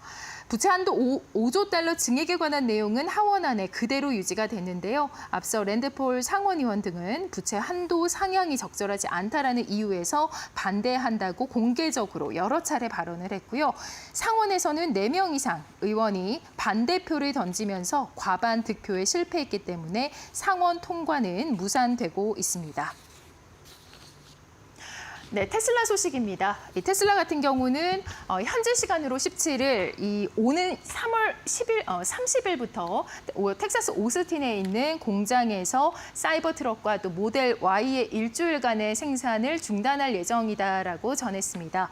부채 한도 5조 달러 증액에 관한 내용은 하원안에 그대로 유지가 됐는데요. 앞서 랜드폴 상원의원 등은 부채 한도 상향이 적절하지 않다라는 이유에서 반대한다고 공개적으로 여러 차례 발언을 했고요. 상원에서는 4명 이상 의원이 반대표를 던지면서 과반 득표에 실패했기 때문에 상원 통과는 무산되고 있습니다. 네, 테슬라 소식입니다. 이 테슬라 같은 경우는 현지 시간으로 17일, 오는 3월 30일부터 텍사스 오스틴에 있는 공장에서 사이버 트럭과 또 모델 Y의 일주일간의 생산을 중단할 예정이다라고 전했습니다.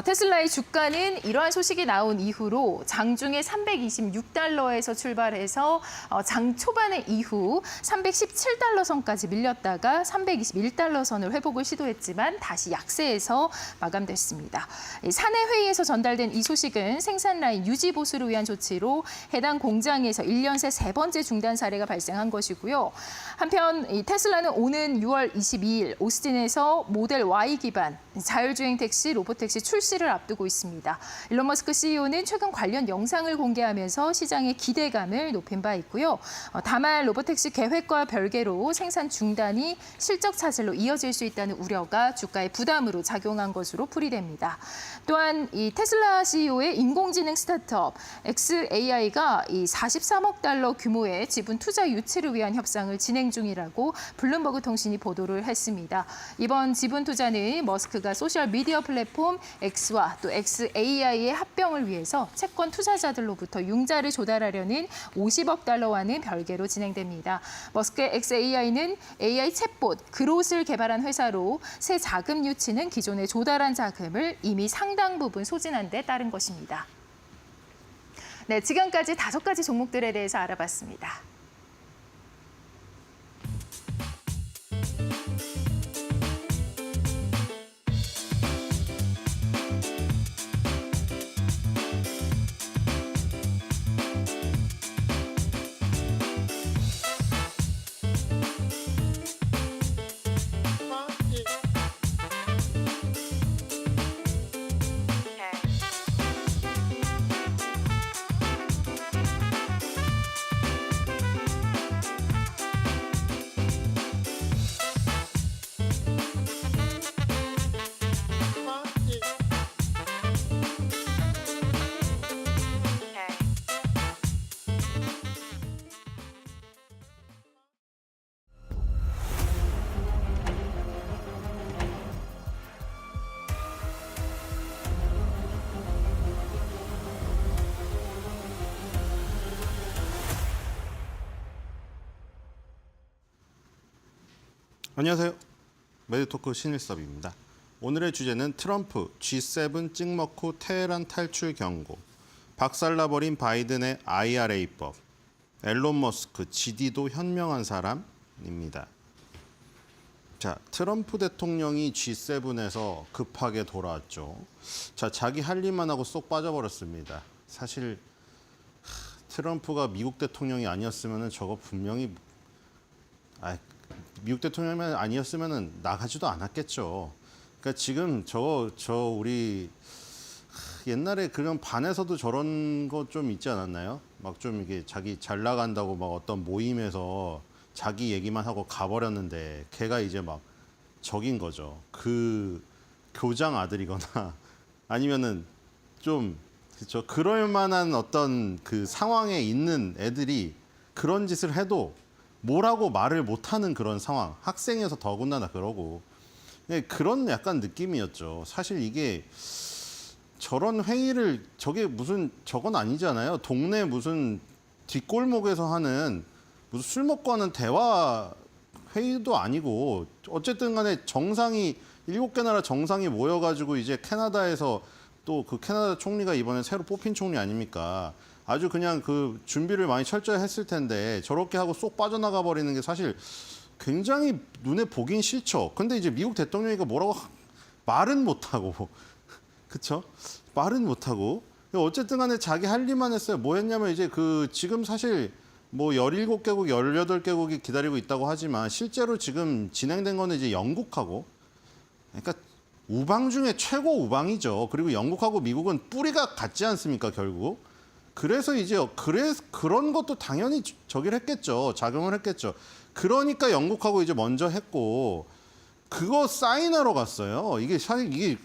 테슬라의 주가는 이러한 소식이 나온 이후로 장중에 326달러에서 출발해서 장 초반에 이후 317달러 선까지 밀렸다가 321달러 선을 회복을 시도했지만 다시 약세에서 마감됐습니다. 사내 회의에서 전달된 이 소식은 생산 라인 유지 보수를 위한 조치로 해당 공장에서 1년 새 3번째 중단 사례가 발생한 것이고요. 한편 이 테슬라는 오는 6월 22일 오스틴에서 모델 Y 기반 자율주행 택시, 로보택시 출시를 앞두고 있습니다. 일론 머스크 CEO는 최근 관련 영상을 공개하면서 시장의 기대감을 높인 바 있고요. 다만 로보택시 계획과 별개로 생산 중단이 실적 차질로 이어질 수 있다는 우려가 주가에 부담으로 작용한 것으로 풀이됩니다. 또한 이 테슬라 CEO의 인공지능 스타트업 xAI가 이 43억 달러 규모의 지분 투자 유치를 위한 협상을 진행 중이라고 블룸버그 통신이 보도를 했습니다. 이번 지분 투자는 머스크가 소셜 미디어 플랫폼 X와 또 xAI의 합병을 위해서 채권 투자자들로부터 융자를 조달하려는 50억 달러와는 별개로 진행됩니다. 머스크의 xAI는 AI 챗봇 그롯을 개발한 회사로 새 자금 유치는 기존에 조달한 자금을 이미 상당 부분 소진한 데 따른 것입니다. 네, 지금까지 5가지 종목들에 대해서 알아봤습니다. 안녕하세요. 매드토크 신일섭입니다. 오늘의 주제는 트럼프 G7 찍먹후 테헤란 탈출 경고, 박살나버린 바이든의 IRA법, 앨런 머스크 GD도 현명한 사람입니다. 자, 트럼프 대통령이 G7에서 급하게 돌아왔죠. 자, 자기 할 일만 하고 쏙 빠져버렸습니다. 사실 트럼프가 미국 대통령이 아니었으면 저거 분명히 미국 대통령이 아니었으면 나가지도 않았겠죠. 그러니까 지금 우리 옛날에 그런 반에서도 저런 거 좀 있지 않았나요? 막 좀 이게 자기 잘 나간다고 막 어떤 모임에서 자기 얘기만 하고 가버렸는데 걔가 이제 막 적인 거죠. 그 교장 아들이거나 아니면은 좀 그렇죠. 그럴 만한 어떤 그 상황에 있는 애들이 그런 짓을 해도 뭐라고 말을 못하는 그런 상황. 학생이어서 더군다나 그러고. 네, 그런 약간 느낌이었죠. 사실 이게 저런 회의를 저게 무슨 저건 아니잖아요. 동네 무슨 뒷골목에서 하는 무슨 술 먹고 하는 대화 회의도 아니고 어쨌든 간에 정상이 7개 나라 정상이 모여가지고 이제 캐나다에서 또 그 캐나다 총리가 이번에 새로 뽑힌 총리 아닙니까? 아주 그냥 그 준비를 많이 철저히 했을 텐데 저렇게 하고 쏙 빠져나가 버리는 게 사실 굉장히 눈에 보긴 싫죠. 근데 이제 미국 대통령이가 뭐라고 말은 못하고 그쵸? 말은 못하고 어쨌든 간에 자기 할 일만 했어요. 뭐 했냐면 이제 그 지금 사실 뭐 17개국, 18개국이 기다리고 있다고 하지만 실제로 지금 진행된 거는 이제 영국하고 그러니까 우방 중에 최고 우방이죠. 그리고 영국하고 미국은 뿌리가 같지 않습니까, 결국. 그래서 이제 그런 것도 당연히 저기를 했겠죠. 작용을 했겠죠. 그러니까 영국하고 이제 먼저 했고 그거 사인하러 갔어요. 이게 사실 이게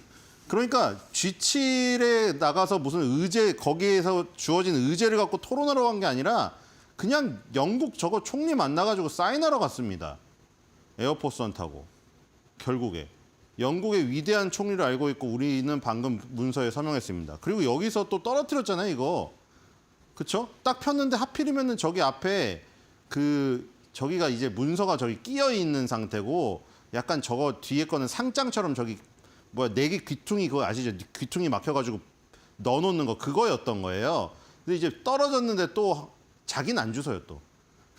그러니까 G7에 나가서 무슨 의제 거기에서 주어진 의제를 갖고 토론하러 간 게 아니라 그냥 영국 저거 총리 만나가지고 사인하러 갔습니다. 에어포스원 타고 결국에 영국의 위대한 총리를 알고 있고 우리는 방금 문서에 서명했습니다. 그리고 여기서 또 떨어뜨렸잖아요, 이거. 그쵸? 딱 폈는데 하필이면은 저기 앞에 저기가 이제 문서가 저기 끼어 있는 상태고 약간 저거 뒤에 거는 상장처럼 저기 네 개 귀퉁이 그거 아시죠? 귀퉁이 막혀가지고 넣어놓는 거 그거였던 거예요. 근데 이제 떨어졌는데 또 자기는 안 주워요 또.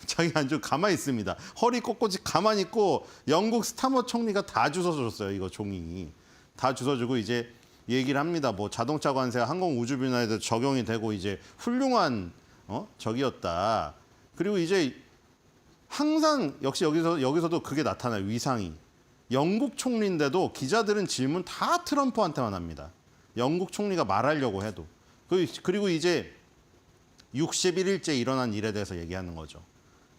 자기 안 주고 가만히 있습니다. 허리 꼿꼿이 가만히 있고 영국 스타머 총리가 다 주워줬어요. 이거 종이. 다 주워주고 이제 얘기를 합니다. 뭐 자동차 관세가 항공우주비나에도 적용이 되고 이제 훌륭한 적이었다. 그리고 이제 항상 역시 여기서도 그게 나타나요. 위상이. 영국 총리인데도 기자들은 질문 다 트럼프한테만 합니다. 영국 총리가 말하려고 해도. 그리고 이제 61일째 일어난 일에 대해서 얘기하는 거죠.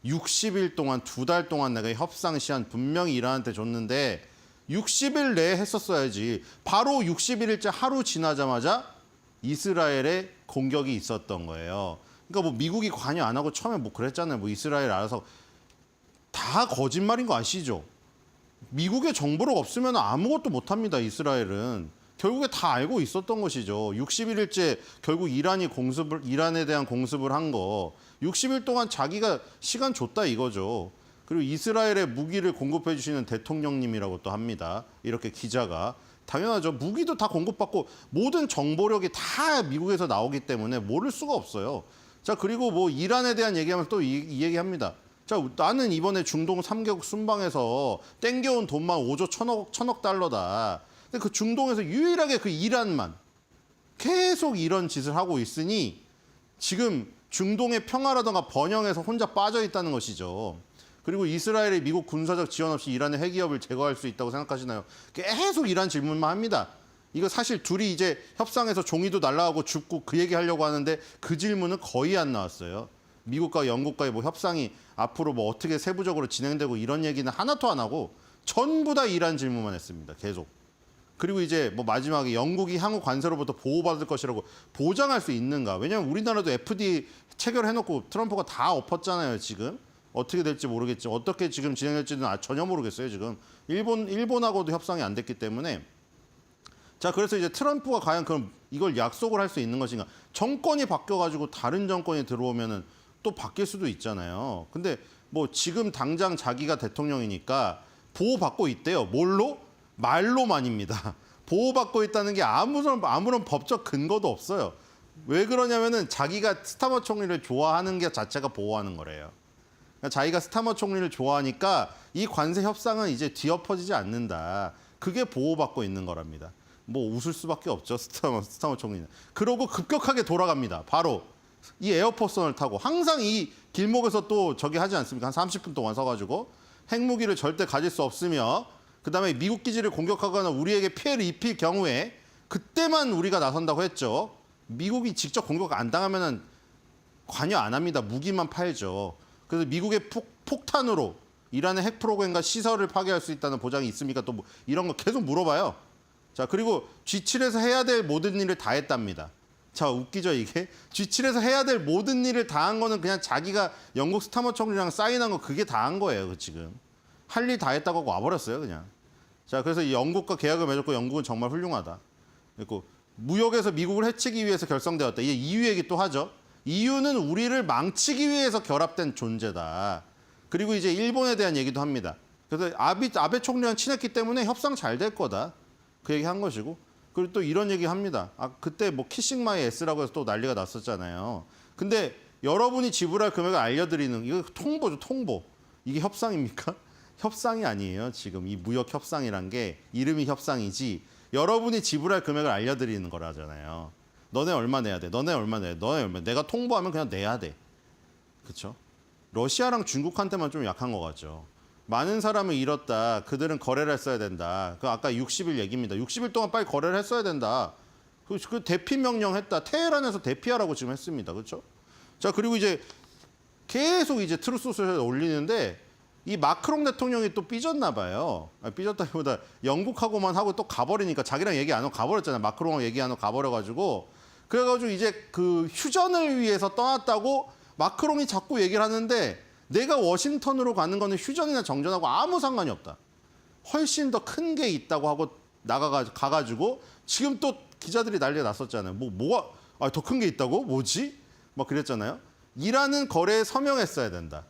60일 동안 2달 동안 내가 협상 시한 분명히 이란한테 줬는데 60일 내에 했었어야지. 바로 61일째 하루 지나자마자 이스라엘에 공격이 있었던 거예요. 그러니까 뭐 미국이 관여 안 하고 처음에 뭐 그랬잖아요. 뭐 이스라엘 알아서 다 거짓말인 거 아시죠? 미국의 정보가 없으면 아무것도 못합니다. 이스라엘은. 결국에 다 알고 있었던 것이죠. 61일째 결국 이란에 대한 공습을 한 거. 60일 동안 자기가 시간 줬다 이거죠. 그리고 이스라엘에 무기를 공급해 주시는 대통령님이라고 또 합니다. 이렇게 기자가. 당연하죠. 무기도 다 공급받고 모든 정보력이 다 미국에서 나오기 때문에 모를 수가 없어요. 자, 그리고 뭐 이란에 대한 얘기하면 또 이 얘기합니다. 자, 나는 이번에 중동 3개국 순방에서 땡겨온 돈만 5조 1천억 달러다. 근데 그 중동에서 유일하게 그 이란만 계속 이런 짓을 하고 있으니 지금 중동의 평화라든가 번영에서 혼자 빠져 있다는 것이죠. 그리고 이스라엘이 미국 군사적 지원 없이 이란의 핵기업을 제거할 수 있다고 생각하시나요? 계속 이란 질문만 합니다. 이거 사실 둘이 이제 협상에서 종이도 날라가고 죽고 그 얘기 하려고 하는데 그 질문은 거의 안 나왔어요. 미국과 영국과의 뭐 협상이 앞으로 뭐 어떻게 세부적으로 진행되고 이런 얘기는 하나도 안 하고 전부 다 이란 질문만 했습니다. 계속. 그리고 이제 뭐 마지막에 영국이 향후 관세로부터 보호받을 것이라고 보장할 수 있는가. 왜냐하면 우리나라도 FTA 체결해놓고 트럼프가 다 엎었잖아요. 지금. 어떻게 될지 모르겠지만 어떻게 지금 진행될지는 전혀 모르겠어요. 지금. 일본하고도 협상이 안 됐기 때문에. 자, 그래서 이제 트럼프가 과연 그럼 이걸 약속을 할 수 있는 것인가. 정권이 바뀌어가지고 다른 정권이 들어오면은 또 바뀔 수도 있잖아요. 근데 뭐 지금 당장 자기가 대통령이니까 보호받고 있대요. 뭘로? 말로만입니다. 보호받고 있다는 게 아무런 법적 근거도 없어요. 왜 그러냐면은 자기가 스타머 총리를 좋아하는 게 자체가 보호하는 거래요. 그러니까 자기가 스타머 총리를 좋아하니까 이 관세 협상은 이제 뒤엎어지지 않는다. 그게 보호받고 있는 거랍니다. 뭐 웃을 수밖에 없죠. 스타머 총리는. 그러고 급격하게 돌아갑니다. 바로 이 에어포스원을 타고 항상 이 길목에서 또 저기 하지 않습니까? 한 30분 동안 서가지고 핵무기를 절대 가질 수 없으며 그다음에 미국 기지를 공격하거나 우리에게 피해를 입힐 경우에 그때만 우리가 나선다고 했죠. 미국이 직접 공격 안 당하면은 관여 안 합니다. 무기만 팔죠. 그래서 미국의 폭탄으로 이란의 핵 프로그램과 시설을 파괴할 수 있다는 보장이 있습니까? 또 뭐 이런 거 계속 물어봐요. 자, 그리고 G7에서 해야 될 모든 일을 다 했답니다. 자, 웃기죠, 이게? G7에서 해야 될 모든 일을 다 한 거는 그냥 자기가 영국 스타머 총리랑 사인한 거 그게 다 한 거예요, 지금. 할 일 다 했다고 하고 와버렸어요, 그냥. 자, 그래서 이 영국과 계약을 맺었고 영국은 정말 훌륭하다. 그리고 무역에서 미국을 해치기 위해서 결성되었다. 이게 EU 얘기 또 하죠. EU는 우리를 망치기 위해서 결합된 존재다. 그리고 이제 일본에 대한 얘기도 합니다. 그래서 아베 총리랑 친했기 때문에 협상 잘 될 거다. 그 얘기 한 것이고. 그리고 또 이런 얘기 합니다. 그때 뭐 키싱 마이 S라고 해서 또 난리가 났었잖아요. 근데 여러분이 지불할 금액을 알려드리는, 이거 통보죠, 통보. 이게 협상입니까? 협상이 아니에요. 지금 이 무역 협상이란 게 이름이 협상이지 여러분이 지불할 금액을 알려드리는 거라잖아요. 너네 얼마 내야 돼? 너네 얼마 내야 돼? 너네 얼마? 내가 통보하면 그냥 내야 돼. 그렇죠? 러시아랑 중국한테만 좀 약한 것 같죠. 많은 사람을 잃었다. 그들은 거래를 했어야 된다. 그 아까 60일 얘기입니다. 60일 동안 빨리 거래를 했어야 된다. 그 대피 명령했다. 테헤란에서 대피하라고 지금 했습니다. 그렇죠? 자, 그리고 이제 계속 이제 트루스 소셜을 올리는데 이 마크롱 대통령이 또 삐졌나 봐요. 삐졌다기보다 영국하고만 하고 또 가버리니까 자기랑 얘기 안 하고 가버렸잖아요. 마크롱하고 얘기 안 하고 가버려가지고 그래가지고 이제 그 휴전을 위해서 떠났다고 마크롱이 자꾸 얘기를 하는데 내가 워싱턴으로 가는 거는 휴전이나 정전하고 아무 상관이 없다. 훨씬 더 큰 게 있다고 하고 가가지고 지금 또 기자들이 난리가 났었잖아요. 뭐가 더 큰 게 있다고? 뭐지? 막 그랬잖아요. 이라는 거래에 서명했어야 된다.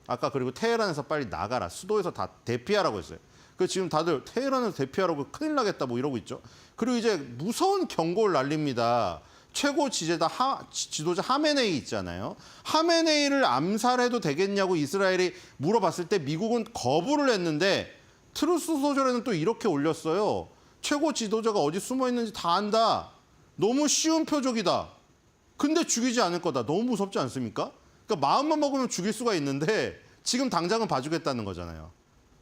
아까 그리고 테헤란에서 빨리 나가라. 수도에서 다 대피하라고 했어요. 그 지금 다들 테헤란에서 대피하라고 큰일 나겠다 뭐 이러고 있죠. 그리고 이제 무서운 경고를 날립니다. 최고 지도자 하메네이 있잖아요. 하메네이를 암살해도 되겠냐고 이스라엘이 물어봤을 때 미국은 거부를 했는데 트루스 소셜에는 또 이렇게 올렸어요. 최고 지도자가 어디 숨어 있는지 다 안다. 너무 쉬운 표적이다. 근데 죽이지 않을 거다. 너무 무섭지 않습니까? 그러니까 마음만 먹으면 죽일 수가 있는데 지금 당장은 봐주겠다는 거잖아요.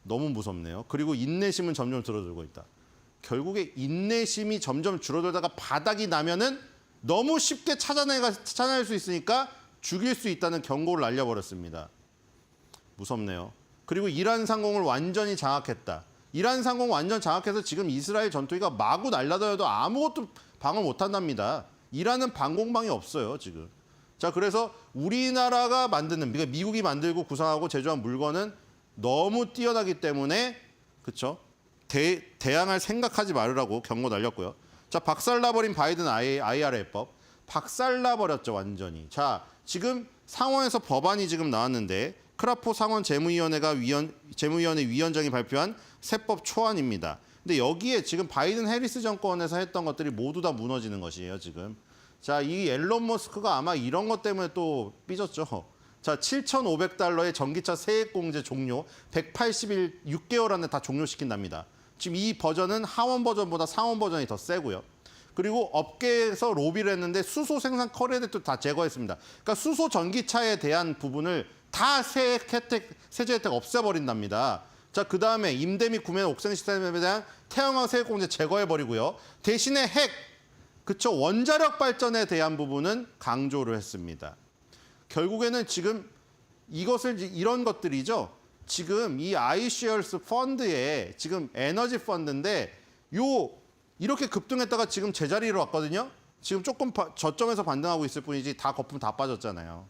너무 무섭네요. 그리고 인내심은 점점 줄어들고 있다. 결국에 인내심이 점점 줄어들다가 바닥이 나면은 너무 쉽게 찾아낼 수 있으니까 죽일 수 있다는 경고를 날려버렸습니다. 무섭네요. 그리고 이란 상공을 완전히 장악했다. 이란 상공 완전 장악해서 지금 이스라엘 전투기가 마구 날아다녀도 아무것도 방어 못한답니다. 이란은 방공망이 없어요, 지금. 자, 그래서 우리나라가 만드는, 그러니까 미국이 만들고 구상하고 제조한 물건은 너무 뛰어나기 때문에, 그렇죠? 대항할 생각하지 말으라고 경고 날렸고요. 자, 박살나버린 바이든 IRA법. 박살나버렸죠, 완전히. 자, 지금 상원에서 법안이 지금 나왔는데 크라포 상원 재무위원회 위원장이 발표한 세법 초안입니다. 근데 여기에 지금 바이든 해리스 정권에서 했던 것들이 모두 다 무너지는 것이에요, 지금. 자, 이 앨런 머스크가 아마 이런 것 때문에 또 삐졌죠. 자, $7,500의 전기차 세액 공제 종료, 180일, 6개월 안에 다 종료시킨답니다. 지금 이 버전은 하원 버전보다 상원 버전이 더 세고요. 그리고 업계에서 로비를 했는데 수소 생산 커리어도 다 제거했습니다. 그러니까 수소 전기차에 대한 부분을 다 세제 혜택 없애버린답니다. 자, 그 다음에 임대 및 구매 옥생 시스템에 대한 태양광 세액 공제 제거해버리고요. 대신에 핵, 그쵸, 원자력 발전에 대한 부분은 강조를 했습니다. 결국에는 지금 이런 것들이죠. 지금 이 iShares 펀드에 지금 에너지 펀드인데 이렇게 급등했다가 지금 제자리로 왔거든요. 지금 조금 저점에서 반등하고 있을 뿐이지 다 거품 다 빠졌잖아요.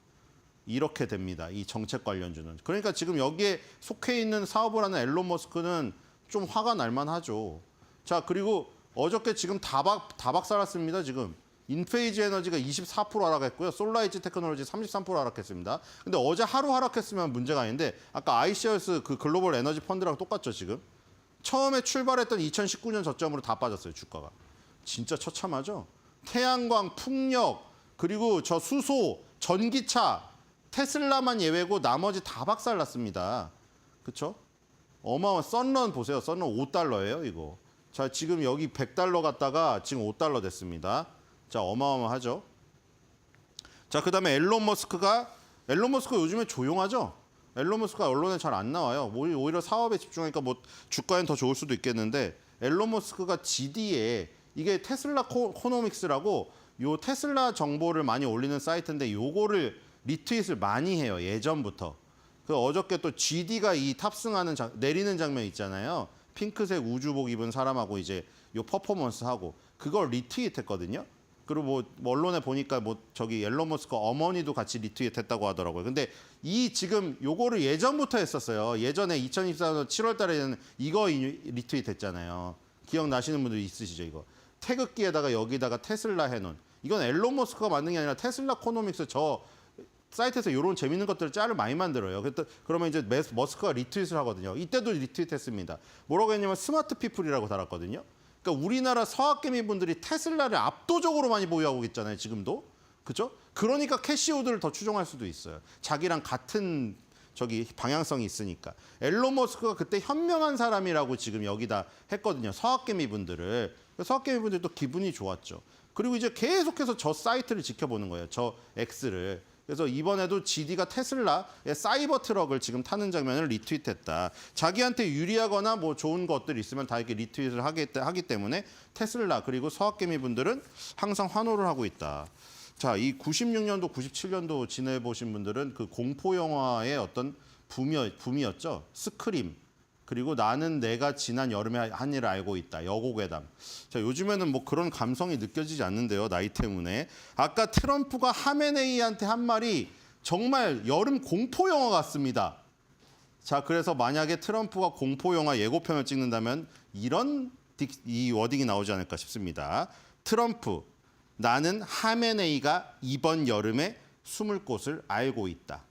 이렇게 됩니다. 이 정책 관련주는. 그러니까 지금 여기에 속해 있는 사업을 하는 앨런 머스크는 좀 화가 날 만하죠. 자, 그리고 어저께 지금 다 박살났습니다. 지금. 인페이지 에너지가 24% 하락했고요. 솔라이즈 테크놀로지 33% 하락했습니다. 근데 어제 하루 하락했으면 문제가 아닌데 아까 iShares 그 글로벌 에너지 펀드랑 똑같죠, 지금. 처음에 출발했던 2019년 저점으로 다 빠졌어요, 주가가. 진짜 처참하죠. 태양광, 풍력, 그리고 저 수소, 전기차, 테슬라만 예외고 나머지 다 박살났습니다. 그렇죠? 어마어마한 썬런 보세요. 썬런 $5예요, 이거. 자, 지금 여기 $100 갔다가 지금 $5 됐습니다. 자, 어마어마하죠. 자, 그다음에 앨런 머스크가 요즘에 조용하죠. 앨런 머스크가 언론에 잘 안 나와요. 오히려 사업에 집중하니까 뭐 주가엔 더 좋을 수도 있겠는데 앨런 머스크가 GD에 이게 테슬라 코노믹스라고 요 테슬라 정보를 많이 올리는 사이트인데 요거를 리트윗을 많이 해요. 예전부터. 그 어저께 또 GD가 이 탑승하는 내리는 장면 있잖아요. 핑크색 우주복 입은 사람하고 이제 요 퍼포먼스 하고 그걸 리트윗했거든요. 그리고 뭐 언론에 보니까 뭐 저기 앨런 머스크 어머니도 같이 리트윗했다고 하더라고요. 근데 이 지금 요거를 예전부터 했었어요. 예전에 2024년 7월달에는 이거 리트윗했잖아요. 기억나시는 분들 있으시죠 이거? 태극기에다가 여기다가 테슬라 해놓은. 이건 앨런 머스크가 만든 게 아니라 테슬라 코노믹스 저 사이트에서 이런 재밌는 것들을 짤을 많이 만들어요. 그러면 이제 머스크가 리트윗을 하거든요. 이때도 리트윗했습니다. 뭐라고 했냐면 스마트 피플이라고 달았거든요. 그러니까 우리나라 서학개미 분들이 테슬라를 압도적으로 많이 보유하고 있잖아요. 지금도. 그죠? 그러니까 캐시우드를 더 추종할 수도 있어요. 자기랑 같은 저기 방향성이 있으니까. 앨런 머스크가 그때 현명한 사람이라고 지금 여기다 했거든요. 서학개미 분들을. 서학개미 분들도 기분이 좋았죠. 그리고 이제 계속해서 저 사이트를 지켜보는 거예요. 저 X를. 그래서 이번에도 GD가 테슬라의 사이버 트럭을 지금 타는 장면을 리트윗했다. 자기한테 유리하거나 뭐 좋은 것들 있으면 다 이렇게 리트윗을 하기 때문에 테슬라 그리고 서학개미 분들은 항상 환호를 하고 있다. 자, 이 96년도, 97년도 지내보신 분들은 그 공포 영화의 어떤 붐이었죠. 스크림. 그리고 나는 내가 지난 여름에 한 일을 알고 있다. 여고괴담. 자, 요즘에는 뭐 그런 감성이 느껴지지 않는데요. 나이 때문에. 아까 트럼프가 하메네이한테 한 말이 정말 여름 공포 영화 같습니다. 자, 그래서 만약에 트럼프가 공포 영화 예고편을 찍는다면 이 워딩이 나오지 않을까 싶습니다. 트럼프, 나는 하메네이가 이번 여름에 숨을 곳을 알고 있다.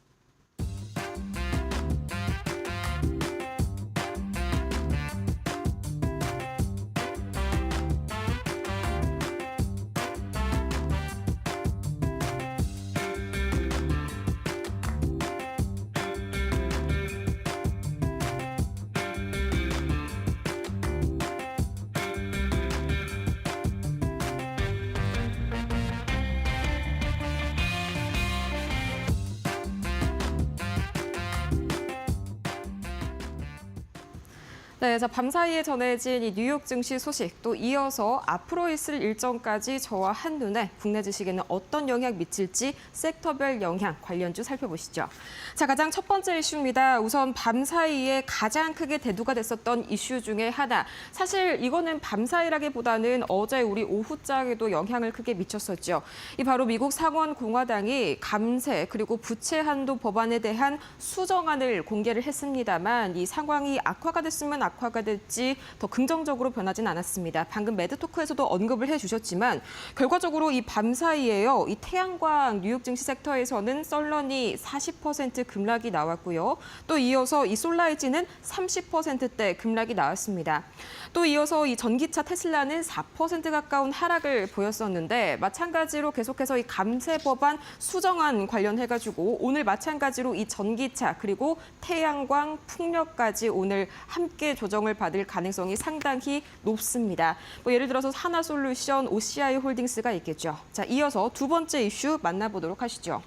네, 자, 밤사이에 전해진 이 뉴욕 증시 소식, 또 이어서 앞으로 있을 일정까지 저와 한눈에 국내 주식에는 어떤 영향 미칠지 섹터별 영향 관련주 살펴보시죠. 자, 가장 첫 번째 이슈입니다. 우선 밤사이에 가장 크게 대두가 됐었던 이슈 중에 하나. 사실 이거는 밤사이라기보다는 어제 우리 오후장에도 영향을 크게 미쳤었죠. 이 바로 미국 상원공화당이 감세 그리고 부채 한도 법안에 대한 수정안을 공개를 했습니다만 이 상황이 악화가 됐으면 악화가 될지 더 긍정적으로 변하진 않았습니다. 방금 매드토크에서도 언급을 해주셨지만 결과적으로 이 밤사이에요. 이 태양광 뉴욕 증시 섹터에서는 썰런이 40% 급락이 나왔고요. 또 이어서 이 솔라이지는 30%대 급락이 나왔습니다. 또 이어서 이 전기차 테슬라는 4% 가까운 하락을 보였었는데 마찬가지로 계속해서 이 감세 법안 수정안 관련해가지고 오늘 마찬가지로 이 전기차 그리고 태양광, 풍력까지 오늘 함께 조정을 받을 가능성이 상당히 높습니다. 뭐 예를 들어서 하나솔루션, OCI 홀딩스가 있겠죠. 자, 이어서 두 번째 이슈 만나보도록 하시죠.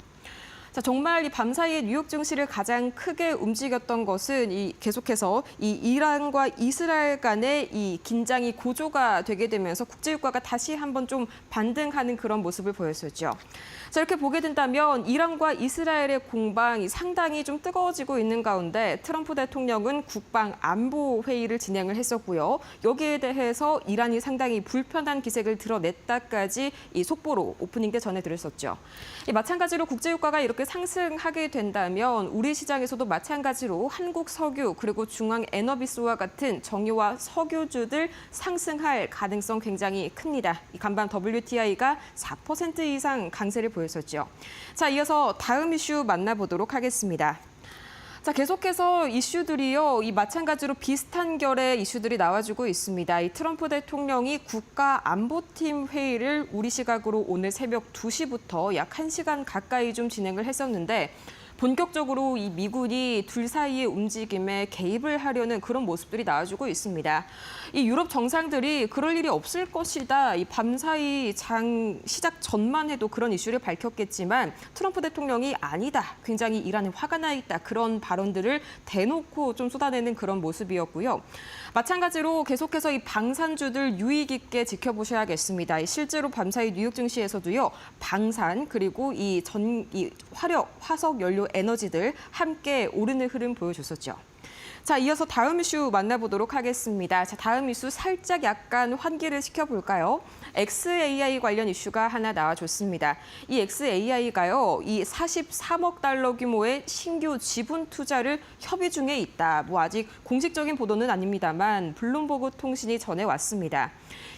자, 정말 이 밤사이에 뉴욕 증시를 가장 크게 움직였던 것은 계속해서 이 이란과 이스라엘 간의 이 긴장이 고조가 되게 되면서 국제유가가 다시 한번 좀 반등하는 그런 모습을 보였었죠. 자, 이렇게 보게 된다면 이란과 이스라엘의 공방이 상당히 좀 뜨거워지고 있는 가운데 트럼프 대통령은 국방 안보 회의를 진행을 했었고요. 여기에 대해서 이란이 상당히 불편한 기색을 드러냈다까지 이 속보로 오프닝 때 전해드렸었죠. 마찬가지로 국제유가가 이렇게 상승하게 된다면 우리 시장에서도 마찬가지로 한국 석유 그리고 중앙 에너비스와 같은 정유와 석유주들 상승할 가능성 굉장히 큽니다. 이 간밤 WTI가 4% 이상 강세를 보였었죠. 자, 이어서 다음 이슈 만나보도록 하겠습니다. 자, 계속해서 이슈들이요. 이 마찬가지로 비슷한 결의 이슈들이 나와주고 있습니다. 이 트럼프 대통령이 국가안보팀 회의를 우리 시각으로 오늘 새벽 2시부터 약 1시간 가까이 좀 진행을 했었는데 본격적으로 이 미군이 둘 사이의 움직임에 개입을 하려는 그런 모습들이 나와주고 있습니다. 이 유럽 정상들이 그럴 일이 없을 것이다. 이 밤사이 장 시작 전만 해도 그런 이슈를 밝혔겠지만 트럼프 대통령이 아니다. 굉장히 이란에 화가 나 있다. 그런 발언들을 대놓고 좀 쏟아내는 그런 모습이었고요. 마찬가지로 계속해서 이 방산주들 유의 깊게 지켜보셔야겠습니다. 실제로 밤사이 뉴욕 증시에서도요. 방산 그리고 이 화력, 화석 연료 에너지들 함께 오르는 흐름 보여줬었죠. 자, 이어서 다음 이슈 만나보도록 하겠습니다. 자, 다음 이슈 살짝 약간 환기를 시켜볼까요? XAI 관련 이슈가 하나 나와줬습니다. 이 XAI가요, 이 43억 달러 규모의 신규 지분 투자를 협의 중에 있다. 뭐 아직 공식적인 보도는 아닙니다만 블룸버그 통신이 전해왔습니다.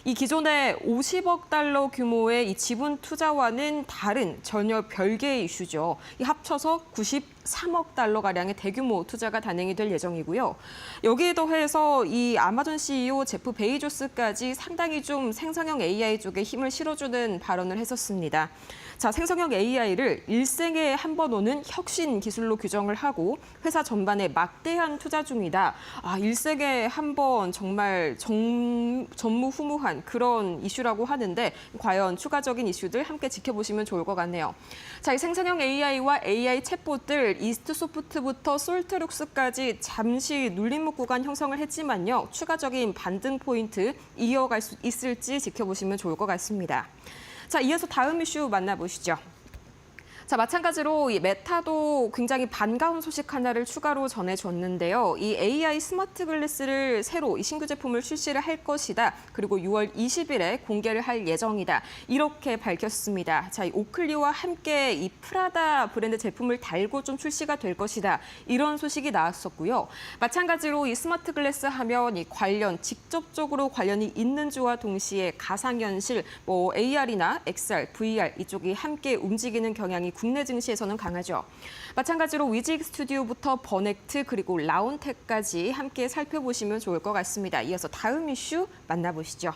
이 기존의 50억 달러 규모의 이 지분 투자와는 다른 전혀 별개의 이슈죠. 이 합쳐서 93억 달러가량의 대규모 투자가 단행이 될 예정이고요. 여기에 더해서 이 아마존 CEO 제프 베이조스까지 상당히 좀 생성형 AI 쪽에 힘을 실어주는 발언을 했었습니다. 자, 생성형 AI를 일생에 한 번 오는 혁신 기술로 규정을 하고 회사 전반에 막대한 투자 중이다. 아, 일생에 한 번 정말 전무후무한 그런 이슈라고 하는데 과연 추가적인 이슈들 함께 지켜보시면 좋을 것 같네요. 자, 이 생성형 AI와 AI 챗봇들 이스트소프트부터 솔트룩스까지 잠시 눌림목 구간 형성을 했지만요. 추가적인 반등 포인트 이어갈 수 있을지 지켜보시면 좋을 것 같습니다. 자, 이어서 다음 이슈 만나보시죠. 자, 마찬가지로 이 메타도 굉장히 반가운 소식 하나를 추가로 전해줬는데요. 이 AI 스마트 글래스를 새로 이 신규 제품을 출시를 할 것이다. 그리고 6월 20일에 공개를 할 예정이다. 이렇게 밝혔습니다. 자, 이 오클리와 함께 이 프라다 브랜드 제품을 달고 좀 출시가 될 것이다. 이런 소식이 나왔었고요. 마찬가지로 이 스마트 글래스 하면 이 직접적으로 관련이 있는지와 동시에 가상현실, 뭐 AR이나 XR, VR 이쪽이 함께 움직이는 경향이 국내 증시에서는 강하죠. 마찬가지로 위직 스튜디오부터 버넥트 그리고 라운텍까지 함께 살펴보시면 좋을 것 같습니다. 이어서 다음 이슈 만나보시죠.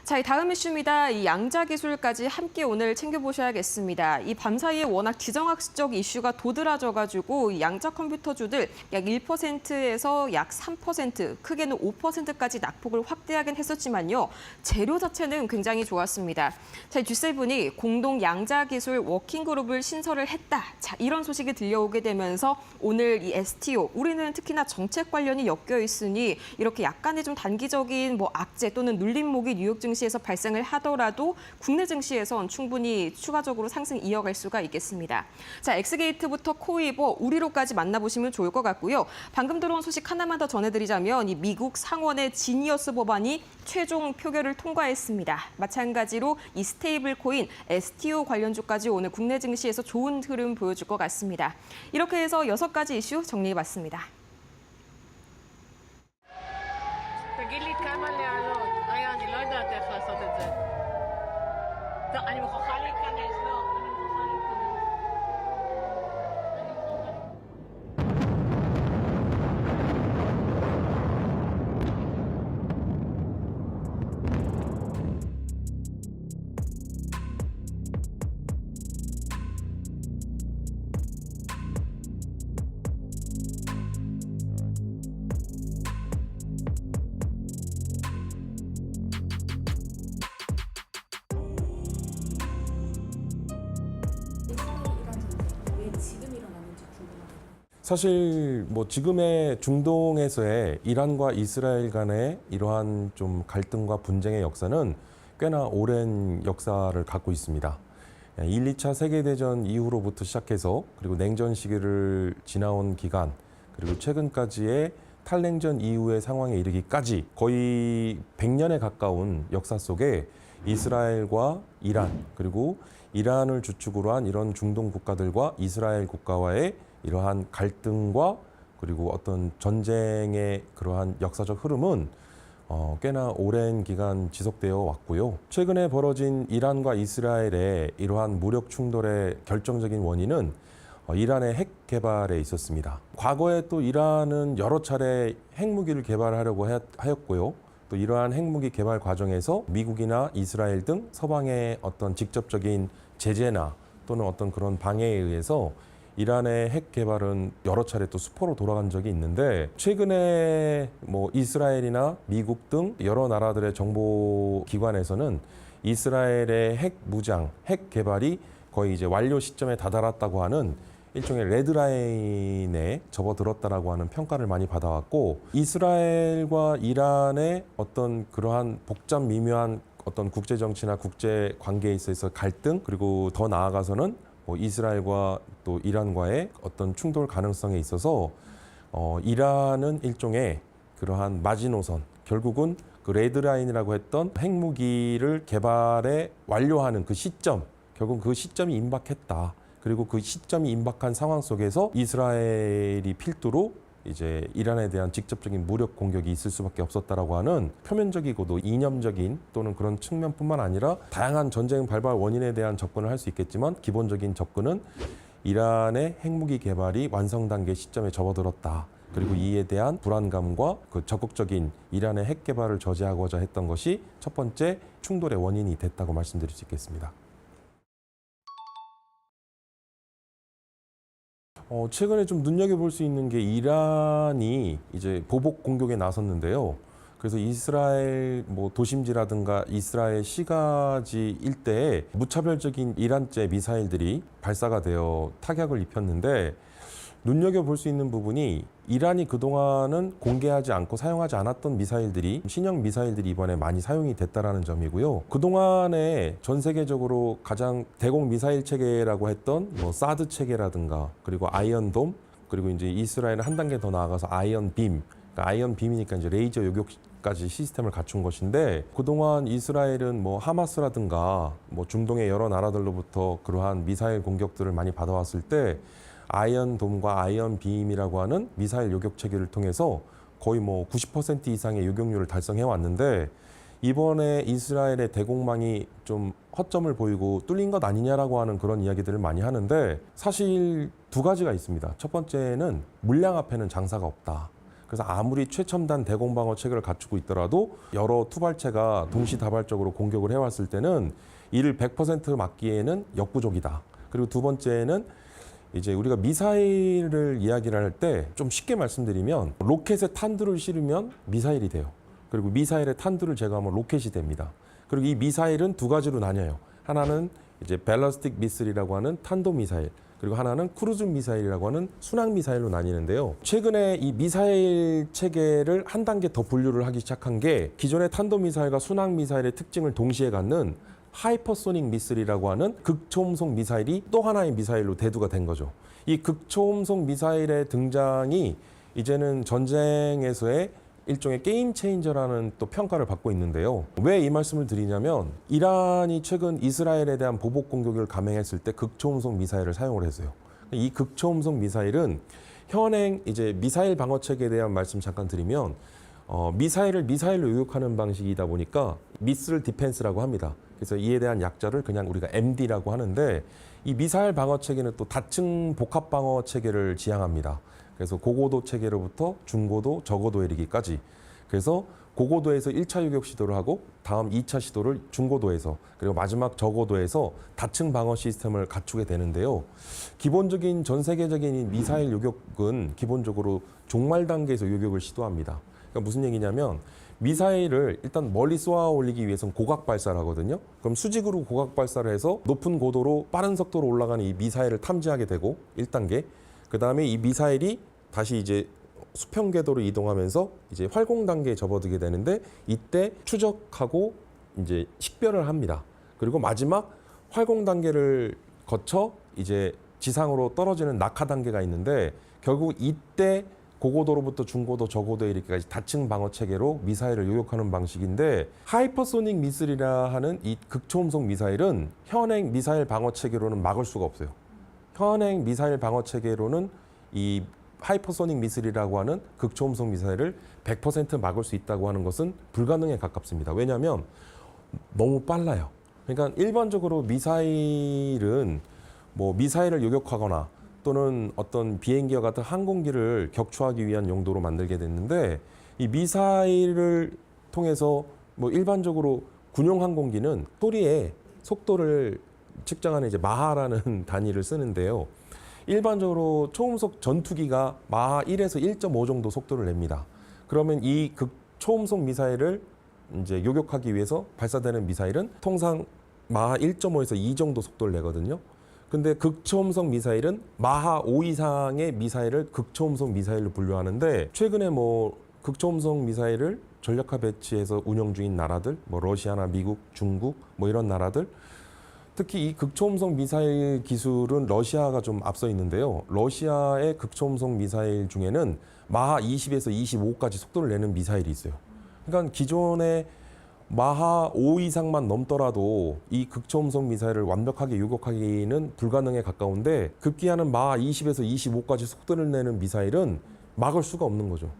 자, 이 다음 이슈입니다. 이 양자 기술까지 함께 오늘 챙겨보셔야겠습니다. 이 밤사이에 워낙 지정학적 이슈가 도드라져가지고 이 양자 컴퓨터주들 약 1%에서 약 3%, 크게는 5%까지 낙폭을 확대하긴 했었지만요. 재료 자체는 굉장히 좋았습니다. 자, G7이 공동 양자 기술 워킹 그룹을 신설을 했다. 자, 이런 소식이 들려오게 되면서 오늘 이 STO, 우리는 특히나 정책 관련이 엮여 있으니 이렇게 약간의 좀 단기적인 뭐 악재 또는 눌림목이 뉴욕 증시 에서 발생을 하더라도 국내 증시에선 충분히 추가적으로 상승 이어갈 수가 있겠습니다. 자, 엑스게이트부터 코이버, 우리로까지 만나보시면 좋을 것 같고요. 방금 들어온 소식 하나만 더 전해드리자면 이 미국 상원의 지니어스 법안이 최종 표결을 통과했습니다. 마찬가지로 이 스테이블 코인, STO 관련주까지 오늘 국내 증시에서 좋은 흐름 보여줄 것 같습니다. 이렇게 해서 6가지 이슈 정리해봤습니다. תגיד לי כמה להעלות. רגע, אני לא יודעת איך לעשות את זה. טוב, אני מוכרחה להיכנס. לא, אני מוכרחה להיכנס. 사실 뭐 지금의 중동에서의 이란과 이스라엘 간의 이러한 좀 갈등과 분쟁의 역사는 꽤나 오랜 역사를 갖고 있습니다. 1, 2차 세계대전 이후로부터 시작해서 그리고 냉전 시기를 지나온 기간 그리고 최근까지의 탈냉전 이후의 상황에 이르기까지 거의 100년에 가까운 역사 속에 이스라엘과 이란 그리고 이란을 주축으로 한 이런 중동 국가들과 이스라엘 국가와의 이러한 갈등과 그리고 어떤 전쟁의 그러한 역사적 흐름은 꽤나 오랜 기간 지속되어 왔고요. 최근에 벌어진 이란과 이스라엘의 이러한 무력 충돌의 결정적인 원인은 이란의 핵 개발에 있었습니다. 과거에 또 이란은 여러 차례 핵무기를 개발하려고 하였고요. 또 이러한 핵무기 개발 과정에서 미국이나 이스라엘 등 서방의 어떤 직접적인 제재나 또는 어떤 그런 방해에 의해서 이란의 핵 개발은 여러 차례 또 수포로 돌아간 적이 있는데 최근에 뭐 이스라엘이나 미국 등 여러 나라들의 정보 기관에서는 이스라엘의 핵 무장, 핵 개발이 거의 이제 완료 시점에 다다랐다고 하는 일종의 레드라인에 접어들었다라고 하는 평가를 많이 받아왔고 이스라엘과 이란의 어떤 그러한 복잡 미묘한 어떤 국제 정치나 국제 관계에 있어서 갈등 그리고 더 나아가서는 뭐 이스라엘과 또 이란과의 어떤 충돌 가능성에 있어서 이란은 일종의 그러한 마지노선 결국은 그 레드라인이라고 했던 핵무기를 개발에 완료하는 그 시점 결국 그 시점이 임박했다. 그리고 그 시점이 임박한 상황 속에서 이스라엘이 필두로 이제 이란에 대한 직접적인 무력 공격이 있을 수밖에 없었다라고 하는 표면적이고도 이념적인 또는 그런 측면뿐만 아니라 다양한 전쟁 발발 원인에 대한 접근을 할 수 있겠지만 기본적인 접근은 이란의 핵무기 개발이 완성 단계 시점에 접어들었다. 그리고 이에 대한 불안감과 그 적극적인 이란의 핵 개발을 저지하고자 했던 것이 첫 번째 충돌의 원인이 됐다고 말씀드릴 수 있겠습니다. 최근에 좀 눈여겨볼 수 있는 게 이란이 이제 보복 공격에 나섰는데요. 그래서 이스라엘 뭐 도심지라든가 이스라엘 시가지 일대에 무차별적인 이란제 미사일들이 발사가 되어 타격을 입혔는데 눈여겨볼 수 있는 부분이 이란이 그동안은 공개하지 않고 사용하지 않았던 미사일들이 신형 미사일들이 이번에 많이 사용이 됐다라는 점이고요. 그동안에 전 세계적으로 가장 대공 미사일 체계라고 했던 뭐 사드 체계라든가 그리고 아이언돔 그리고 이제 이스라엘은 한 단계 더 나아가서 아이언 빔 그러니까 아이언 빔이니까 이제 레이저 요격까지 시스템을 갖춘 것인데 그동안 이스라엘은 뭐 하마스라든가 뭐 중동의 여러 나라들로부터 그러한 미사일 공격들을 많이 받아왔을 때 아이언돔과 아이언빔이라고 하는 미사일 요격 체계를 통해서 거의 뭐 90% 이상의 요격률을 달성해 왔는데 이번에 이스라엘의 대공망이 좀 허점을 보이고 뚫린 것 아니냐라고 하는 그런 이야기들을 많이 하는데 사실 두 가지가 있습니다. 첫 번째는 물량 앞에는 장사가 없다. 그래서 아무리 최첨단 대공방어 체계를 갖추고 있더라도 여러 투발체가 동시다발적으로 공격을 해왔을 때는 이를 100% 막기에는 역부족이다. 그리고 두 번째는 이제 우리가 미사일을 이야기를 할 때 좀 쉽게 말씀드리면 로켓에 탄두를 실으면 미사일이 돼요. 그리고 미사일에 탄두를 제거하면 로켓이 됩니다. 그리고 이 미사일은 두 가지로 나뉘어요. 하나는 이제 밸러스틱 미슬이라고 하는 탄도 미사일, 그리고 하나는 크루즈 미사일이라고 하는 순항 미사일로 나뉘는데요. 최근에 이 미사일 체계를 한 단계 더 분류를 하기 시작한 게 기존의 탄도 미사일과 순항 미사일의 특징을 동시에 갖는 하이퍼소닉 미슬이라고 하는 극초음속 미사일이 또 하나의 미사일로 대두가 된 거죠. 이 극초음속 미사일의 등장이 이제는 전쟁에서의 일종의 게임 체인저라는 또 평가를 받고 있는데요. 왜 이 말씀을 드리냐면 이란이 최근 이스라엘에 대한 보복 공격을 감행했을 때 극초음속 미사일을 사용을 했어요. 이 극초음속 미사일은 현행 이제 미사일 방어 체계에 대한 말씀 잠깐 드리면 미사일을 미사일로 요격하는 방식이다 보니까 미슬 디펜스라고 합니다. 그래서 이에 대한 약자를 그냥 우리가 MD라고 하는데 이 미사일 방어 체계는 또 다층 복합 방어 체계를 지향합니다. 그래서 고고도 체계로부터 중고도, 저고도에 이르기까지. 그래서 고고도에서 1차 요격 시도를 하고 다음 2차 시도를 중고도에서 그리고 마지막 저고도에서 다층 방어 시스템을 갖추게 되는데요. 기본적인 전 세계적인 이 미사일 요격은 기본적으로 종말 단계에서 요격을 시도합니다. 그러니까 무슨 얘기냐면 미사일을 일단 멀리 쏘아 올리기 위해서는 고각 발사를 하거든요. 그럼 수직으로 고각 발사를 해서 높은 고도로 빠른 속도로 올라가는 이 미사일을 탐지하게 되고 1단계. 그다음에 이 미사일이 다시 이제 수평 궤도로 이동하면서 이제 활공 단계에 접어들게 되는데 이때 추적하고 이제 식별을 합니다. 그리고 마지막 활공 단계를 거쳐 이제 지상으로 떨어지는 낙하 단계가 있는데 결국 이때 고고도로부터 중고도, 저고도에 이르기까지 다층 방어 체계로 미사일을 요격하는 방식인데 하이퍼소닉 미슬이라 하는 이 극초음속 미사일은 현행 미사일 방어 체계로는 막을 수가 없어요. 현행 미사일 방어 체계로는 이 하이퍼소닉 미슬이라고 하는 극초음속 미사일을 100% 막을 수 있다고 하는 것은 불가능에 가깝습니다. 왜냐하면 너무 빨라요. 그러니까 일반적으로 미사일은 뭐 미사일을 요격하거나 또는 어떤 비행기와 같은 항공기를 격추하기 위한 용도로 만들게 됐는데 이 미사일을 통해서 뭐 일반적으로 군용 항공기는 소리의 속도를 측정하는 이제 마하라는 단위를 쓰는데요. 일반적으로 초음속 전투기가 마하 1에서 1.5 정도 속도를 냅니다. 그러면 이 초음속 미사일을 이제 요격하기 위해서 발사되는 미사일은 통상 마하 1.5에서 2 정도 속도를 내거든요. 근데 극초음속 미사일은 마하 5 이상의 미사일을 극초음속 미사일로 분류하는데, 최근에 뭐 극초음속 미사일을 전략화 배치해서 운영 중인 나라들, 뭐 러시아나 미국, 중국 뭐 이런 나라들, 특히 이 극초음속 미사일 기술은 러시아가 좀 앞서 있는데요. 러시아의 극초음속 미사일 중에는 마하 20에서 25까지 속도를 내는 미사일이 있어요. 그러니까 기존의 마하 5 이상만 넘더라도 이 극초음속 미사일을 완벽하게 요격하기는 불가능에 가까운데, 급기야는 마하 20에서 25까지 속도를 내는 미사일은 막을 수가 없는 거죠.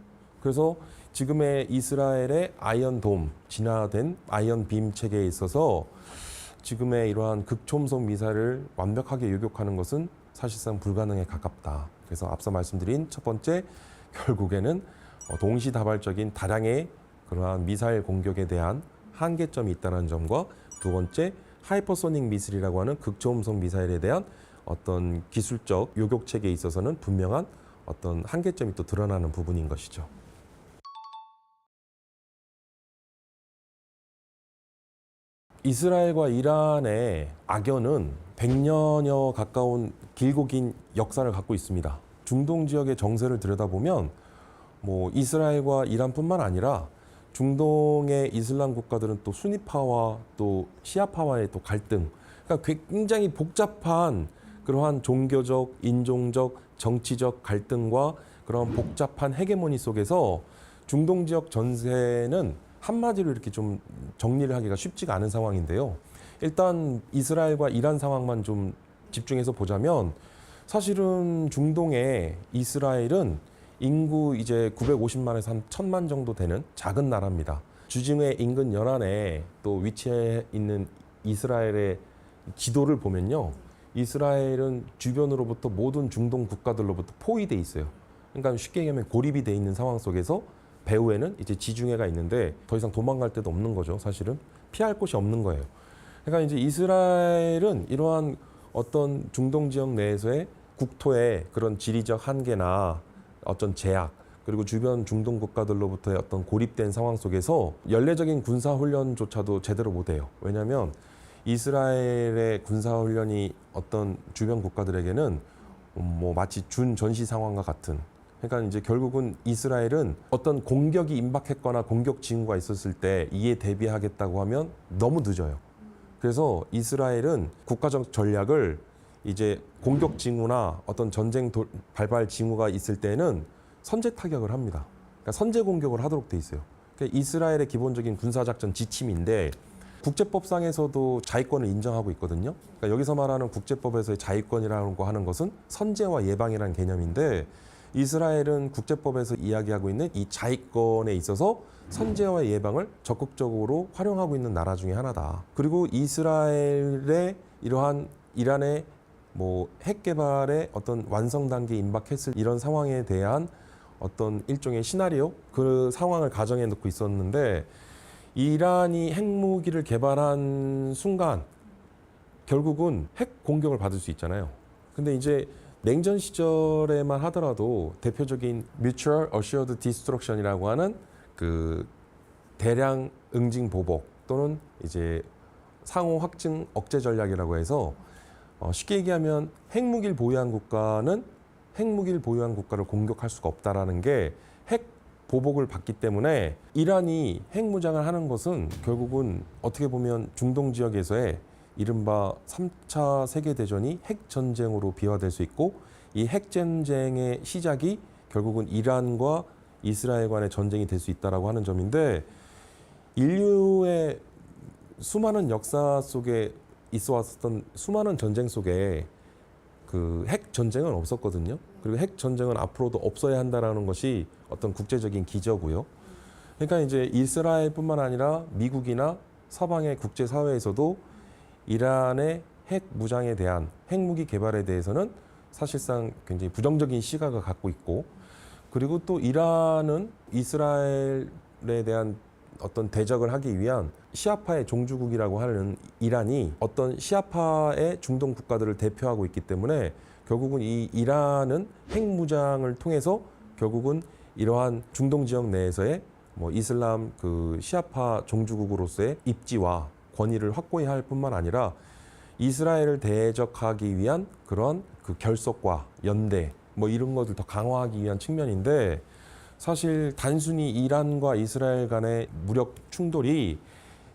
그래서 지금의 이스라엘의 아이언돔, 진화된 아이언빔 체계에 있어서 지금의 이러한 극초음속 미사일을 완벽하게 요격하는 것은 사실상 불가능에 가깝다. 그래서 앞서 말씀드린 첫 번째, 결국에는 동시다발적인 다량의 그러한 미사일 공격에 대한 한계점이 있다는 점과, 두 번째, 하이퍼소닉 미술이라고 하는 극초음속 미사일에 대한 어떤 기술적 요격 체계에 있어서는 분명한 어떤 한계점이 또 드러나는 부분인 것이죠. 이스라엘과 이란의 악연은 100년여 가까운 길고 긴 역사를 갖고 있습니다. 중동 지역의 정세를 들여다보면 뭐 이스라엘과 이란뿐만 아니라 중동의 이슬람 국가들은 또 수니파와 또 시아파와의 또 갈등, 그러니까 굉장히 복잡한 그러한 종교적, 인종적, 정치적 갈등과 그런 복잡한 헤게모니 속에서 중동 지역 전세는 한마디로 이렇게 좀 정리를 하기가 쉽지가 않은 상황인데요. 일단 이스라엘과 이란 상황만 좀 집중해서 보자면, 사실은 중동의 이스라엘은 인구 이제 950만에서 한 1000만 정도 되는 작은 나라입니다. 주중의 인근 연안에 또 위치해 있는 이스라엘의 지도를 보면요, 이스라엘은 주변으로부터 모든 중동 국가들로부터 포위돼 있어요. 그러니까 쉽게 얘기하면 고립이 돼 있는 상황 속에서 배후에는 이제 지중해가 있는데 더 이상 도망갈 데도 없는 거죠. 사실은 피할 곳이 없는 거예요. 그러니까 이제 이스라엘은 이러한 어떤 중동 지역 내에서의 국토의 그런 지리적 한계나 어떤 제약, 그리고 주변 중동 국가들로부터의 어떤 고립된 상황 속에서 연례적인 군사 훈련조차도 제대로 못해요. 왜냐하면 이스라엘의 군사 훈련이 어떤 주변 국가들에게는 뭐 마치 준 전시 상황과 같은, 그러니까 이제 결국은 이스라엘은 어떤 공격이 임박했거나 공격 징후가 있었을 때 이에 대비하겠다고 하면 너무 늦어요. 그래서 이스라엘은 국가적 전략을 이제 공격 징후나 어떤 전쟁 발발 징후가 있을 때는 선제 타격을 합니다. 그러니까 선제 공격을 하도록 돼 있어요. 그러니까 이스라엘의 기본적인 군사작전 지침인데, 국제법상에서도 자위권을 인정하고 있거든요. 그러니까 여기서 말하는 국제법에서의 자위권이라는 거 하는 것은 선제와 예방이라는 개념인데, 이스라엘은 국제법에서 이야기하고 있는 이 자위권에 있어서 선제와 예방을 적극적으로 활용하고 있는 나라 중에 하나다. 그리고 이스라엘의 이러한 이란의 뭐 핵 개발의 어떤 완성 단계에 임박했을 이런 상황에 대한 어떤 일종의 시나리오, 그 상황을 가정해 놓고 있었는데, 이란이 핵무기를 개발한 순간 결국은 핵 공격을 받을 수 있잖아요. 근데 이제 냉전 시절에만 하더라도 대표적인 Mutual Assured Destruction이라고 하는 그 대량 응징 보복 또는 이제 상호 확증 억제 전략이라고 해서, 쉽게 얘기하면 핵무기를 보유한 국가는 핵무기를 보유한 국가를 공격할 수가 없다라는 게 핵 보복을 받기 때문에, 이란이 핵무장을 하는 것은 결국은 어떻게 보면 중동 지역에서의 이른바 3차 세계대전이 핵전쟁으로 비화될 수 있고, 이 핵전쟁의 시작이 결국은 이란과 이스라엘 간의 전쟁이 될 수 있다라고 하는 점인데, 인류의 수많은 역사 속에 있어 왔었던 수많은 전쟁 속에 그 핵전쟁은 없었거든요. 그리고 핵전쟁은 앞으로도 없어야 한다라는 것이 어떤 국제적인 기저고요. 그러니까 이제 이스라엘뿐만 아니라 미국이나 서방의 국제사회에서도 이란의 핵 무장에 대한 핵무기 개발에 대해서는 사실상 굉장히 부정적인 시각을 갖고 있고, 그리고 또 이란은 이스라엘에 대한 어떤 대적을 하기 위한 시아파의 종주국이라고 하는 이란이 어떤 시아파의 중동 국가들을 대표하고 있기 때문에 결국은 이 이란은 핵무장을 통해서 결국은 이러한 중동 지역 내에서의 뭐 이슬람 그 시아파 종주국으로서의 입지와 권위를 확고히 할 뿐만 아니라 이스라엘을 대적하기 위한 그런 그 결속과 연대 뭐 이런 것을 더 강화하기 위한 측면인데 사실 단순히 이란과 이스라엘 간의 무력 충돌이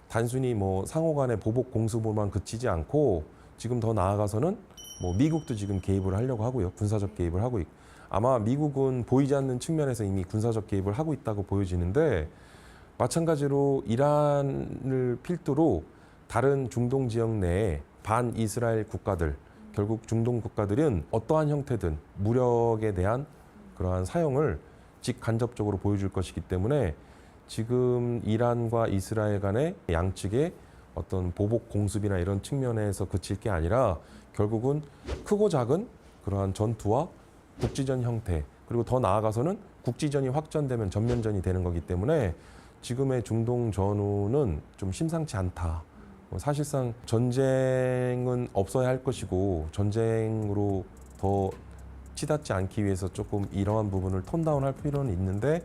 단순히 뭐 상호 간의 보복 공습으로만 그치지 않고 지금 더 나아가서는 뭐 미국도 지금 개입을 하려고 하고요. 군사적 개입을 하고 있고 아마 미국은 보이지 않는 측면에서 이미 군사적 개입을 하고 있다고 보여지는데 마찬가지로 이란을 필두로 다른 중동 지역 내에 반이스라엘 국가들 결국 중동 국가들은 어떠한 형태든 무력에 대한 그러한 사용을 직간접적으로 보여줄 것이기 때문에 지금 이란과 이스라엘 간의 양측의 어떤 보복 공습이나 이런 측면에서 그칠 게 아니라 결국은 크고 작은 그러한 전투와 국지전 형태 그리고 더 나아가서는 국지전이 확전되면 전면전이 되는 거기 때문에 지금의 중동 전후는 좀 심상치 않다. 사실상 전쟁은 없어야 할 것이고 전쟁으로 더 치닫지 않기 위해서 조금 이러한 부분을 톤다운할 필요는 있는데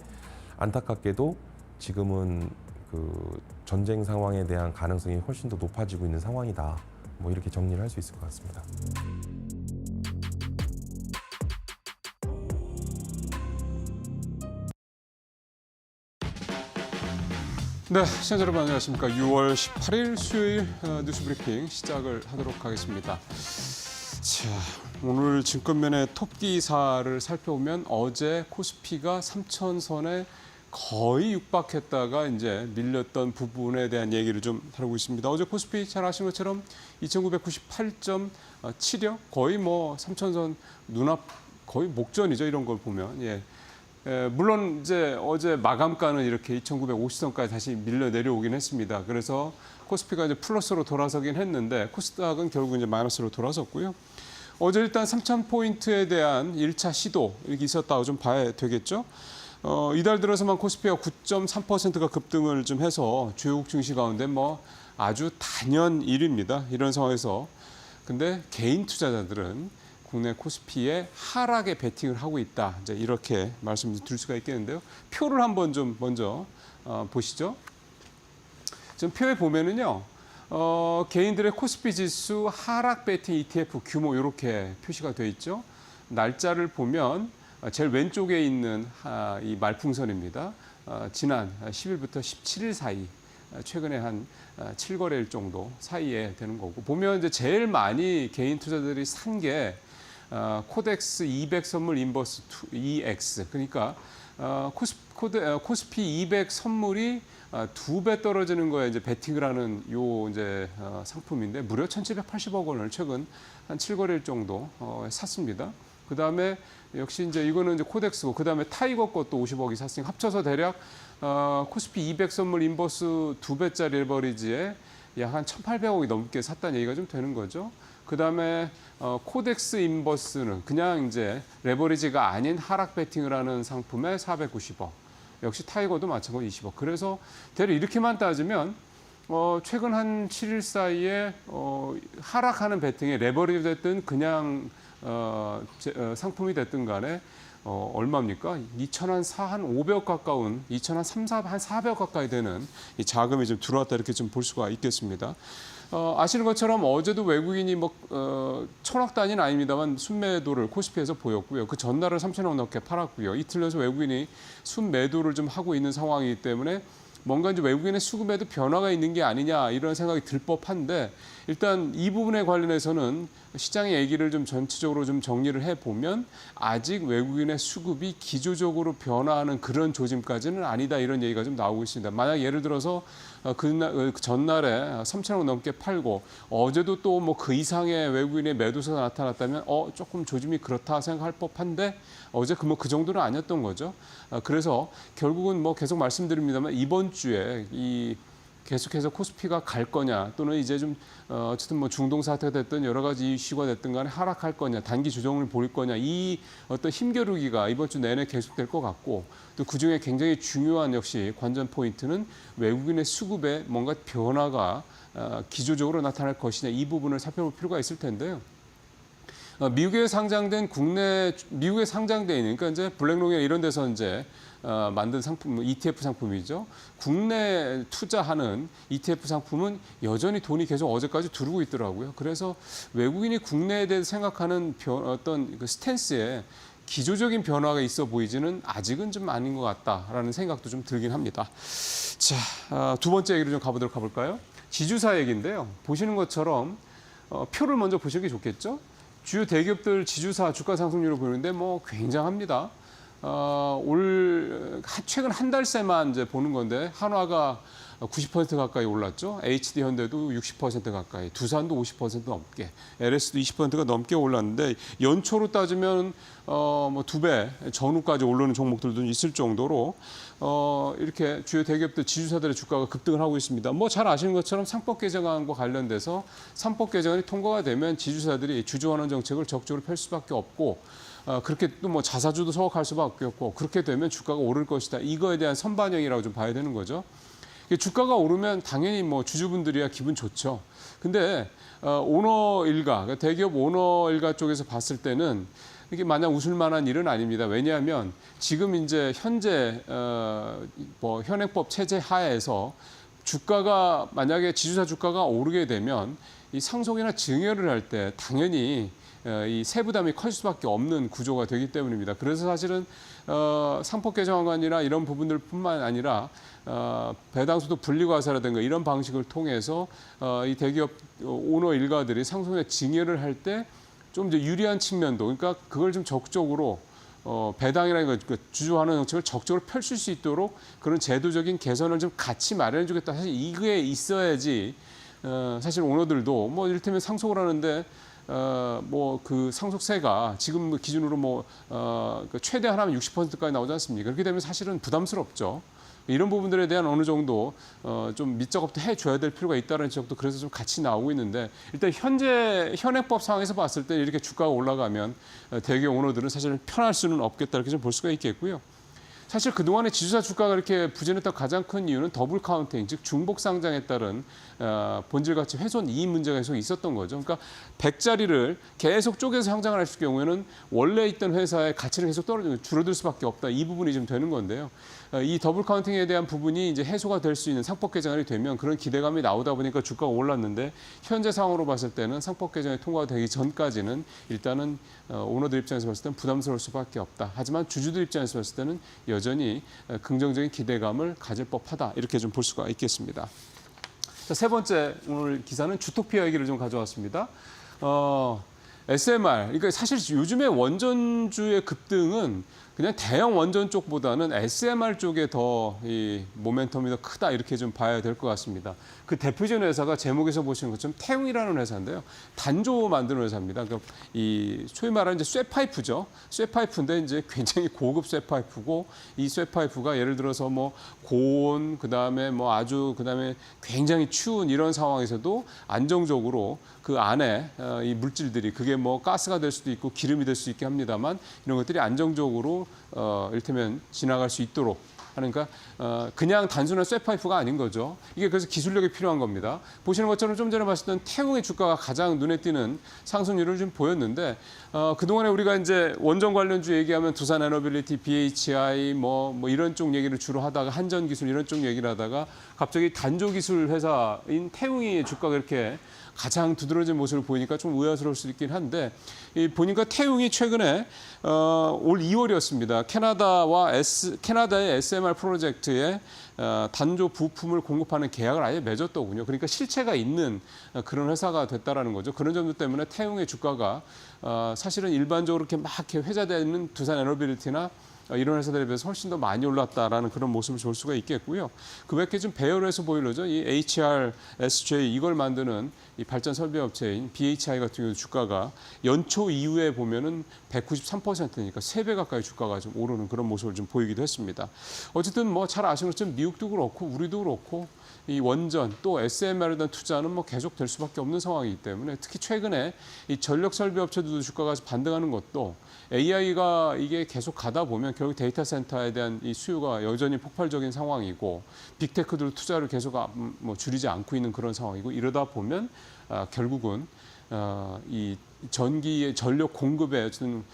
안타깝게도 지금은 그 전쟁 상황에 대한 가능성이 훨씬 더 높아지고 있는 상황이다. 뭐 이렇게 정리를 할 수 있을 것 같습니다. 네, 시청자 여러분 안녕하십니까. 6월 18일 수요일 뉴스 브리핑 시작을 하도록 하겠습니다. 자, 오늘 증권면의 톱 기사를 살펴보면 어제 코스피가 3,000선에 거의 육박했다가 이제 밀렸던 부분에 대한 얘기를 좀 다루고 있습니다. 어제 코스피 잘 아시는 것처럼 2,998.7여 거의 뭐 3,000선 눈앞 거의 목전이죠. 이런 걸 보면. 예. 물론 이제 어제 마감가는 이렇게 2,950선까지 다시 밀려 내려오긴 했습니다. 그래서 코스피가 이제 플러스로 돌아서긴 했는데 코스닥은 결국 이제 마이너스로 돌아섰고요. 어제 일단 3,000포인트에 대한 1차 시도 이렇게 있었다고 좀 봐야 되겠죠. 이달 들어서만 코스피가 9.3%가 급등을 좀 해서 주요국 증시 가운데 뭐 아주 단연 1위입니다. 이런 상황에서 근데 개인 투자자들은 국내 코스피의 하락에 베팅을 하고 있다. 이제 이렇게 말씀드릴 수가 있겠는데요. 표를 한번 좀 먼저 보시죠. 지금 표에 보면은요, 개인들의 코스피 지수 하락 베팅 ETF 규모 이렇게 표시가 되어 있죠. 날짜를 보면 제일 왼쪽에 있는 이 말풍선입니다. 지난 10일부터 17일 사이, 최근에 한 7거래일 정도 사이에 되는 거고 보면 이제 제일 많이 개인 투자들이 산 게 코덱스 200 선물 인버스 2X 그러니까 코스피 200 선물이 2배 떨어지는 거에 이제 베팅을 하는 요 이제 상품인데 무려 1,780억 원을 최근 한 7거래일 정도 샀습니다. 그 다음에 역시 이제 이거는 이제 코덱스고 그 다음에 타이거 것도 50억이 샀으니까 합쳐서 대략 코스피 200 선물 인버스 2배짜리 레버리지에 약 한 1,800억이 넘게 샀다는 얘기가 좀 되는 거죠. 그 다음에 코덱스 인버스는 그냥 이제 레버리지가 아닌 하락 베팅을 하는 상품에 490억. 역시 타이거도 마찬가지로 20억. 그래서 대략 이렇게만 따지면 최근 한 7일 사이에 하락하는 베팅에 레버리지 됐든 그냥 상품이 됐든 간에 얼마입니까? 2,004한 500억 가까운 2,003, 한 400억 가까이 되는 이 자금이 좀 들어왔다 이렇게 좀 볼 수가 있겠습니다. 아시는 것처럼 어제도 외국인이 뭐 1,000억 단위는 아닙니다만 순매도를 코스피에서 보였고요. 그 전날은 3,000억 넘게 팔았고요. 이틀 연속 외국인이 순매도를 좀 하고 있는 상황이기 때문에 뭔가 이제 외국인의 수급에도 변화가 있는 게 아니냐 이런 생각이 들 법한데 일단 이 부분에 관련해서는 시장의 얘기를 좀 전체적으로 좀 정리를 해보면 아직 외국인의 수급이 기조적으로 변화하는 그런 조짐까지는 아니다 이런 얘기가 좀 나오고 있습니다. 만약 예를 들어서 그 전날에 3,000억 넘게 팔고 어제도 또 뭐 그 이상의 외국인의 매도세가 나타났다면 조금 조짐이 그렇다 생각할 법한데 어제 그 정도는 아니었던 거죠. 그래서 결국은 뭐 계속 말씀드립니다만 이번 주에 이 계속해서 코스피가 갈 거냐 또는 이제 좀 어쨌든 뭐 중동 사태가 됐든 여러 가지 이슈가 됐든 간에 하락할 거냐 단기 조정을 보일 거냐 이 어떤 힘겨루기가 이번 주 내내 계속될 것 같고 또 그중에 굉장히 중요한 역시 관전 포인트는 외국인의 수급에 뭔가 변화가 기조적으로 나타날 것이냐 이 부분을 살펴볼 필요가 있을 텐데요. 미국에 상장된 미국에 상장돼 있는, 그러니까 이제 블랙록이나 이런 데서 이제 만든 상품, ETF 상품이죠. 국내 투자하는 ETF 상품은 여전히 돈이 계속 어제까지 두르고 있더라고요. 그래서 외국인이 국내에 대해서 생각하는 어떤 그 스탠스에 기조적인 변화가 있어 보이지는 아직은 좀 아닌 것 같다라는 생각도 좀 들긴 합니다. 자, 두 번째 얘기를 좀 가보도록 해볼까요? 지주사 얘기인데요. 보시는 것처럼 표를 먼저 보시는 게 좋겠죠. 주요 대기업들 지주사 주가 상승률을 보는데 뭐 굉장합니다. 최근 한 달 새만 이제 보는 건데 한화가 90% 가까이 올랐죠. HD 현대도 60% 가까이, 두산도 50% 넘게, LS도 20%가 넘게 올랐는데 연초로 따지면 뭐 2배 전후까지 오르는 종목들도 있을 정도로 이렇게 주요 대기업들 지주사들의 주가가 급등을 하고 있습니다. 뭐 잘 아시는 것처럼 상법 개정안과 관련돼서 상법 개정안이 통과가 되면 지주사들이 주주환원 정책을 적극적으로 펼 수밖에 없고 그렇게 또 뭐 자사주도 서걱할 수밖에 없고 그렇게 되면 주가가 오를 것이다. 이거에 대한 선반영이라고 좀 봐야 되는 거죠. 주가가 오르면 당연히 뭐 주주분들이야 기분 좋죠. 근데 오너 일가, 대기업 오너 일가 쪽에서 봤을 때는 이게 마냥 웃을 만한 일은 아닙니다. 왜냐하면 지금 이제 현재 뭐 현행법 체제 하에서 주가가 만약에 지주사 주가가 오르게 되면 이 상속이나 증여를 할 때 당연히 이 세부담이 커질 수밖에 없는 구조가 되기 때문입니다. 그래서 사실은 상법 개정안이나 이런 부분들뿐만 아니라 배당수도 분리과세라든가 이런 방식을 통해서 이 대기업 오너 일가들이 상속이나 증여를 할 때 좀 이제 유리한 측면도, 그러니까 그걸 좀 적극적으로 배당이라는 것, 주주환원 정책을 적극적으로 펼칠 수 있도록 그런 제도적인 개선을 좀 같이 마련해주겠다. 사실 이게 있어야지 사실 오너들도 뭐 이를테면 상속을 하는데 뭐 그 상속세가 지금 기준으로 뭐 최대 하나면 60%까지 나오지 않습니까? 그렇게 되면 사실은 부담스럽죠. 이런 부분들에 대한 어느 정도 좀 밑작업도 해줘야 될 필요가 있다는 지적도 그래서 좀 같이 나오고 있는데 일단 현재 현행법 상황에서 봤을 때 이렇게 주가가 올라가면 대기업 오너들은 사실 편할 수는 없겠다 이렇게 좀 볼 수가 있겠고요. 사실 그동안에 지주사 주가가 이렇게 부진했던 가장 큰 이유는 더블 카운팅, 즉 중복 상장에 따른 본질 가치 훼손 이익 문제가 계속 있었던 거죠. 그러니까 100짜리를 계속 쪼개서 상장을 했을 경우에는 원래 있던 회사의 가치는 계속 줄어들 수밖에 없다. 이 부분이 좀 되는 건데요. 이 더블 카운팅에 대한 부분이 이제 해소가 될 수 있는 상법 개정안이 되면 그런 기대감이 나오다 보니까 주가가 올랐는데 현재 상황으로 봤을 때는 상법 개정이 통과되기 전까지는 일단은 오너들 입장에서 봤을 때는 부담스러울 수밖에 없다. 하지만 주주들 입장에서 봤을 때는 여전히 긍정적인 기대감을 가질 법하다. 이렇게 좀 볼 수가 있겠습니다. 자, 세 번째 오늘 기사는 주토피아 얘기를 좀 가져왔습니다. SMR, 그러니까 사실 요즘에 원전주의 급등은 그냥 대형 원전 쪽보다는 SMR 쪽에 더 이 모멘텀이 더 크다 이렇게 좀 봐야 될 것 같습니다. 그 대표적인 회사가 제목에서 보시는 것처럼 태웅이라는 회사인데요. 단조 만드는 회사입니다. 그러니까 이 소위 말하는 이제 쇠파이프죠. 쇠파이프인데 이제 굉장히 고급 쇠파이프고 이 쇠파이프가 예를 들어서 뭐 고온 그다음에 뭐 아주 그다음에 굉장히 추운 이런 상황에서도 안정적으로 그 안에 이 물질들이 그게 뭐 가스가 될 수도 있고 기름이 될 수 있게 합니다만 이런 것들이 안정적으로 이를테면 지나갈 수 있도록 그러니까 그냥 단순한 쇠파이프가 아닌 거죠. 이게 그래서 기술력이 필요한 겁니다. 보시는 것처럼 좀 전에 봤었던 태웅의 주가가 가장 눈에 띄는 상승률을 좀 보였는데 그동안에 우리가 이제 원전 관련주 얘기하면 두산에너빌리티, BHI 뭐 이런 쪽 얘기를 주로 하다가 한전기술 이런 쪽 얘기를 하다가 갑자기 단조기술 회사인 태웅의 주가가 이렇게 가장 두드러진 모습을 보이니까 좀 의아스러울 수 있긴 한데 보니까 태웅이 최근에 올 2월이었습니다. 캐나다의 SMR 프로젝트에 단조 부품을 공급하는 계약을 아예 맺었더군요. 그러니까 실체가 있는 그런 회사가 됐다라는 거죠. 그런 점들 때문에 태웅의 주가가 사실은 일반적으로 이렇게 막 이렇게 회자되는 두산에너빌리티나 이런 회사들에 비해서 훨씬 더 많이 올랐다라는 그런 모습을 볼 수가 있겠고요. 그 밖에 좀 배열해서 보일러죠. 이 HRSJ 이걸 만드는 이 발전 설비 업체인 BHI 같은 경우 주가가 연초 이후에 보면은 193%니까 3배 가까이 주가가 좀 오르는 그런 모습을 좀 보이기도 했습니다. 어쨌든 뭐 잘 아시는 것처럼 미국도 그렇고 우리도 그렇고 이 원전 또 SMR에 대한 투자는 뭐 계속 될 수밖에 없는 상황이기 때문에 특히 최근에 이 전력 설비 업체들도 주가가 반등하는 것도 AI가 이게 계속 가다 보면 결국 데이터 센터에 대한 이 수요가 여전히 폭발적인 상황이고 빅테크들 투자를 계속 뭐 줄이지 않고 있는 그런 상황이고 이러다 보면 결국은 이 전기의 전력 공급의 어떤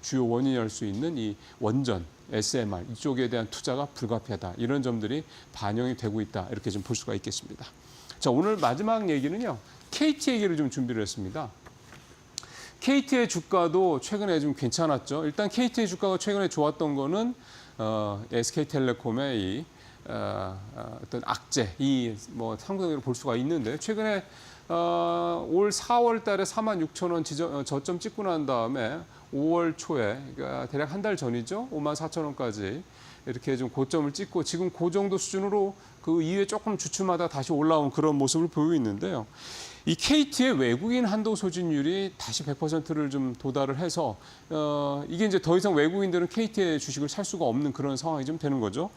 주요 원인이 될 수 있는 이 원전, SMR 이쪽에 대한 투자가 불가피하다. 이런 점들이 반영이 되고 있다. 이렇게 좀 볼 수가 있겠습니다. 자, 오늘 마지막 얘기는요. KT 얘기를 좀 준비를 했습니다. KT의 주가도 최근에 좀 괜찮았죠. 일단 KT의 주가가 최근에 좋았던 거는 SK텔레콤의 이 어떤 악재, 이 뭐 상승으로 볼 수가 있는데 최근에 올 4월 달에 46,000원 저점 찍고 난 다음에 5월 초에 그러니까 대략 한 달 전이죠. 54,000원까지 이렇게 좀 고점을 찍고 지금 그 정도 수준으로 그 이후에 조금 주춤하다 다시 올라온 그런 모습을 보이고 있는데요. 이 KT의 외국인 한도 소진율이 다시 100%를 좀 도달을 해서 이게 이제 더 이상 외국인들은 KT의 주식을 살 수가 없는 그런 상황이 좀 되는 거죠.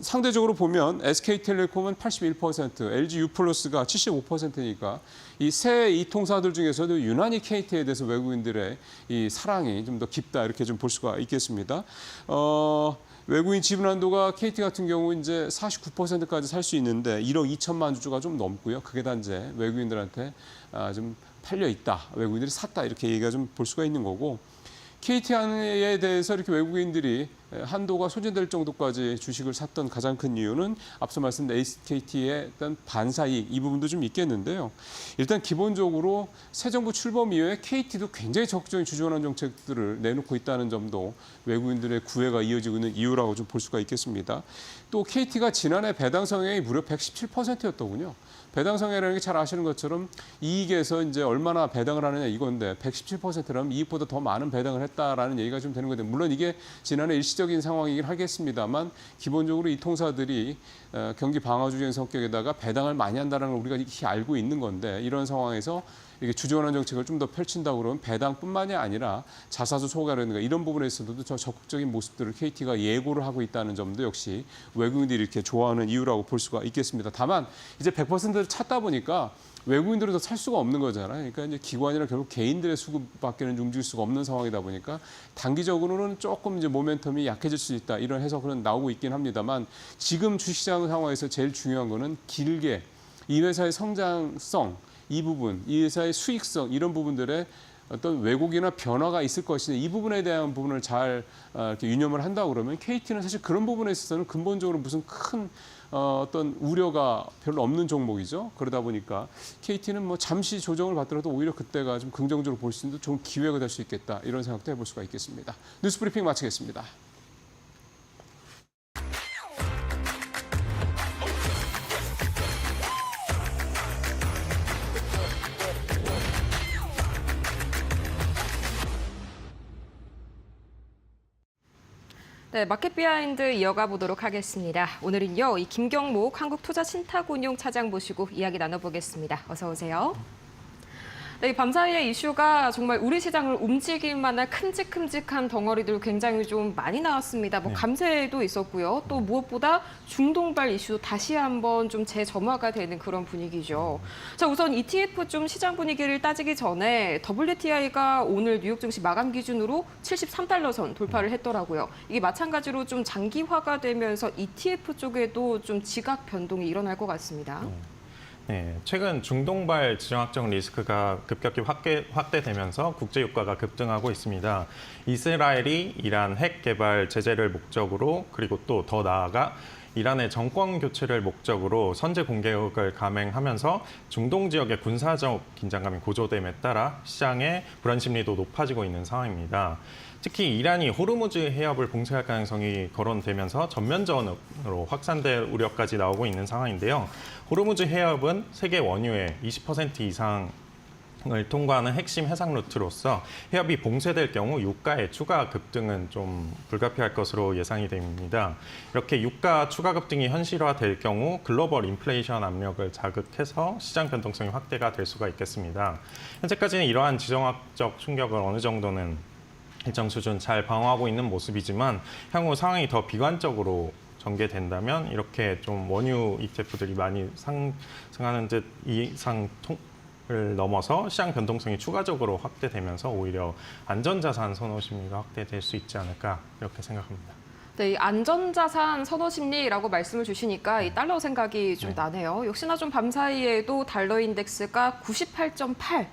상대적으로 보면 SK텔레콤은 81%, LG U+가 75%니까 이 세 이통사들 중에서도 유난히 KT에 대해서 외국인들의 이 사랑이 좀 더 깊다 이렇게 좀 볼 수가 있겠습니다. 외국인 지분 한도가 KT 같은 경우 이제 49%까지 살 수 있는데 1억 2천만 주가 좀 넘고요. 그게 다 이제 외국인들한테 좀 팔려 있다. 외국인들이 샀다. 이렇게 얘기가 좀 볼 수가 있는 거고 KT에 대해서 이렇게 외국인들이 한도가 소진될 정도까지 주식을 샀던 가장 큰 이유는 앞서 말씀드린 SKT의 일단 반사이익 이 부분도 좀 있겠는데요. 일단 기본적으로 새 정부 출범 이후에 KT도 굉장히 적극적인 주주환원 정책들을 내놓고 있다는 점도 외국인들의 구애가 이어지고 있는 이유라고 좀 볼 수가 있겠습니다. 또 KT가 지난해 배당 성향이 무려 117%였더군요. 배당 성향이라는 게 잘 아시는 것처럼 이익에서 이제 얼마나 배당을 하느냐 이건데 117%라면 이익보다 더 많은 배당을 했다라는 얘기가 좀 되는 건데 물론 이게 지난해 일시적인 상황이긴 하겠습니다만 기본적으로 이 통사들이 경기 방어주의적인 성격에다가 배당을 많이 한다는 걸 우리가 익히 알고 있는 건데 이런 상황에서 이게 주주환원 정책을 좀 더 펼친다고 그러면 배당뿐만이 아니라 자사주 소가라든가 이런 부분에서도 저 적극적인 모습들을 KT가 예고를 하고 있다는 점도 역시 외국인들이 이렇게 좋아하는 이유라고 볼 수가 있겠습니다. 다만 이제 100%를 찾다 보니까 외국인들은 더 살 수가 없는 거잖아요. 그러니까 이제 기관이나 결국 개인들의 수급밖에는 움직일 수가 없는 상황이다 보니까 단기적으로는 조금 이제 모멘텀이 약해질 수 있다 이런 해석은 나오고 있긴 합니다만 지금 주시장 상황에서 제일 중요한 거는 길게 이 회사의 성장성 이 부분, 이 회사의 수익성 이런 부분들의 어떤 왜곡이나 변화가 있을 것이냐 이 부분에 대한 부분을 잘 이렇게 유념을 한다고 그러면 KT는 사실 그런 부분에 있어서는 근본적으로 무슨 큰 어떤 우려가 별로 없는 종목이죠. 그러다 보니까 KT는 뭐 잠시 조정을 받더라도 오히려 그때가 좀 긍정적으로 볼 수 있는 좋은 기회가 될 수 있겠다 이런 생각도 해볼 수가 있겠습니다. 뉴스브리핑 마치겠습니다. 네, 마켓 비하인드 이어가 보도록 하겠습니다. 오늘은요, 이 김경목 한국투자신탁운용 차장 모시고 이야기 나눠보겠습니다. 어서 오세요. 네, 밤사이의 이슈가 정말 우리 시장을 움직일 만한 큼직큼직한 덩어리들 굉장히 좀 많이 나왔습니다. 뭐 감세도 있었고요. 또 무엇보다 중동발 이슈도 다시 한번 좀 재점화가 되는 그런 분위기죠. 자, 우선 ETF 좀 시장 분위기를 따지기 전에 WTI가 오늘 뉴욕 증시 마감 기준으로 73달러 선 돌파를 했더라고요. 이게 마찬가지로 좀 장기화가 되면서 ETF 쪽에도 좀 지각 변동이 일어날 것 같습니다. 네, 최근 중동발 지정학적 리스크가 급격히 확대되면서 국제 유가가 급등하고 있습니다. 이스라엘이 이란 핵 개발 제재를 목적으로 그리고 또 더 나아가 이란의 정권 교체를 목적으로 선제 공격을 감행하면서 중동 지역의 군사적 긴장감이 고조됨에 따라 시장의 불안 심리도 높아지고 있는 상황입니다. 특히 이란이 호르무즈 해협을 봉쇄할 가능성이 거론되면서 전면전으로 확산될 우려까지 나오고 있는 상황인데요. 호르무즈 해협은 세계 원유의 20% 이상을 통과하는 핵심 해상 루트로서 해협이 봉쇄될 경우 유가의 추가 급등은 좀 불가피할 것으로 예상이 됩니다. 이렇게 유가 추가 급등이 현실화될 경우 글로벌 인플레이션 압력을 자극해서 시장 변동성이 확대가 될 수가 있겠습니다. 현재까지는 이러한 지정학적 충격을 어느 정도는 일정 수준 잘 방어하고 있는 모습이지만 향후 상황이 더 비관적으로 전개된다면 이렇게 좀 원유 ETF들이 많이 상승하는 듯 이상을 넘어서 시장 변동성이 추가적으로 확대되면서 오히려 안전자산 선호 심리가 확대될 수 있지 않을까 이렇게 생각합니다. 네, 이 안전자산 선호 심리라고 말씀을 주시니까 이 달러 생각이 좀 나네요. 역시나 좀 밤사이에도 달러 인덱스가 98.8,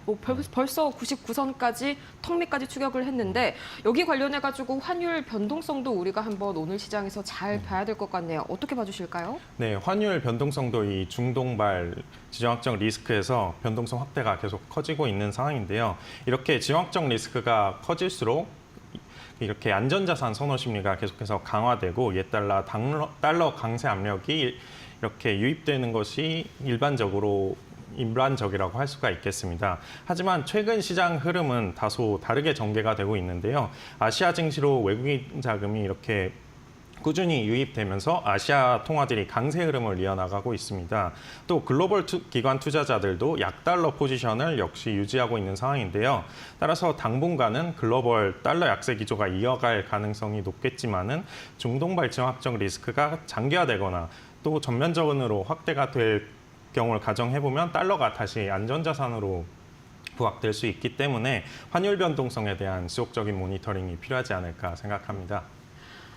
벌써 99선까지 턱 밑까지 추격을 했는데 여기 관련해가지고 환율 변동성도 우리가 한번 오늘 시장에서 잘 봐야 될 것 같네요. 어떻게 봐주실까요? 네, 환율 변동성도 이 중동발 지정학적 리스크에서 변동성 확대가 계속 커지고 있는 상황인데요. 이렇게 지정학적 리스크가 커질수록 이렇게 안전자산 선호 심리가 계속해서 강화되고 옛달러 달러 강세 압력이 이렇게 유입되는 것이 일반적이라고 할 수가 있겠습니다. 하지만 최근 시장 흐름은 다소 다르게 전개가 되고 있는데요. 아시아 증시로 외국인 자금이 이렇게 꾸준히 유입되면서 아시아 통화들이 강세 흐름을 이어나가고 있습니다. 또 글로벌 기관 투자자들도 약달러 포지션을 역시 유지하고 있는 상황인데요. 따라서 당분간은 글로벌 달러 약세 기조가 이어갈 가능성이 높겠지만은 중동발 지정학적 리스크가 장기화되거나 또 전면적으로 확대가 될 경우를 가정해보면 달러가 다시 안전자산으로 부각될 수 있기 때문에 환율 변동성에 대한 지속적인 모니터링이 필요하지 않을까 생각합니다.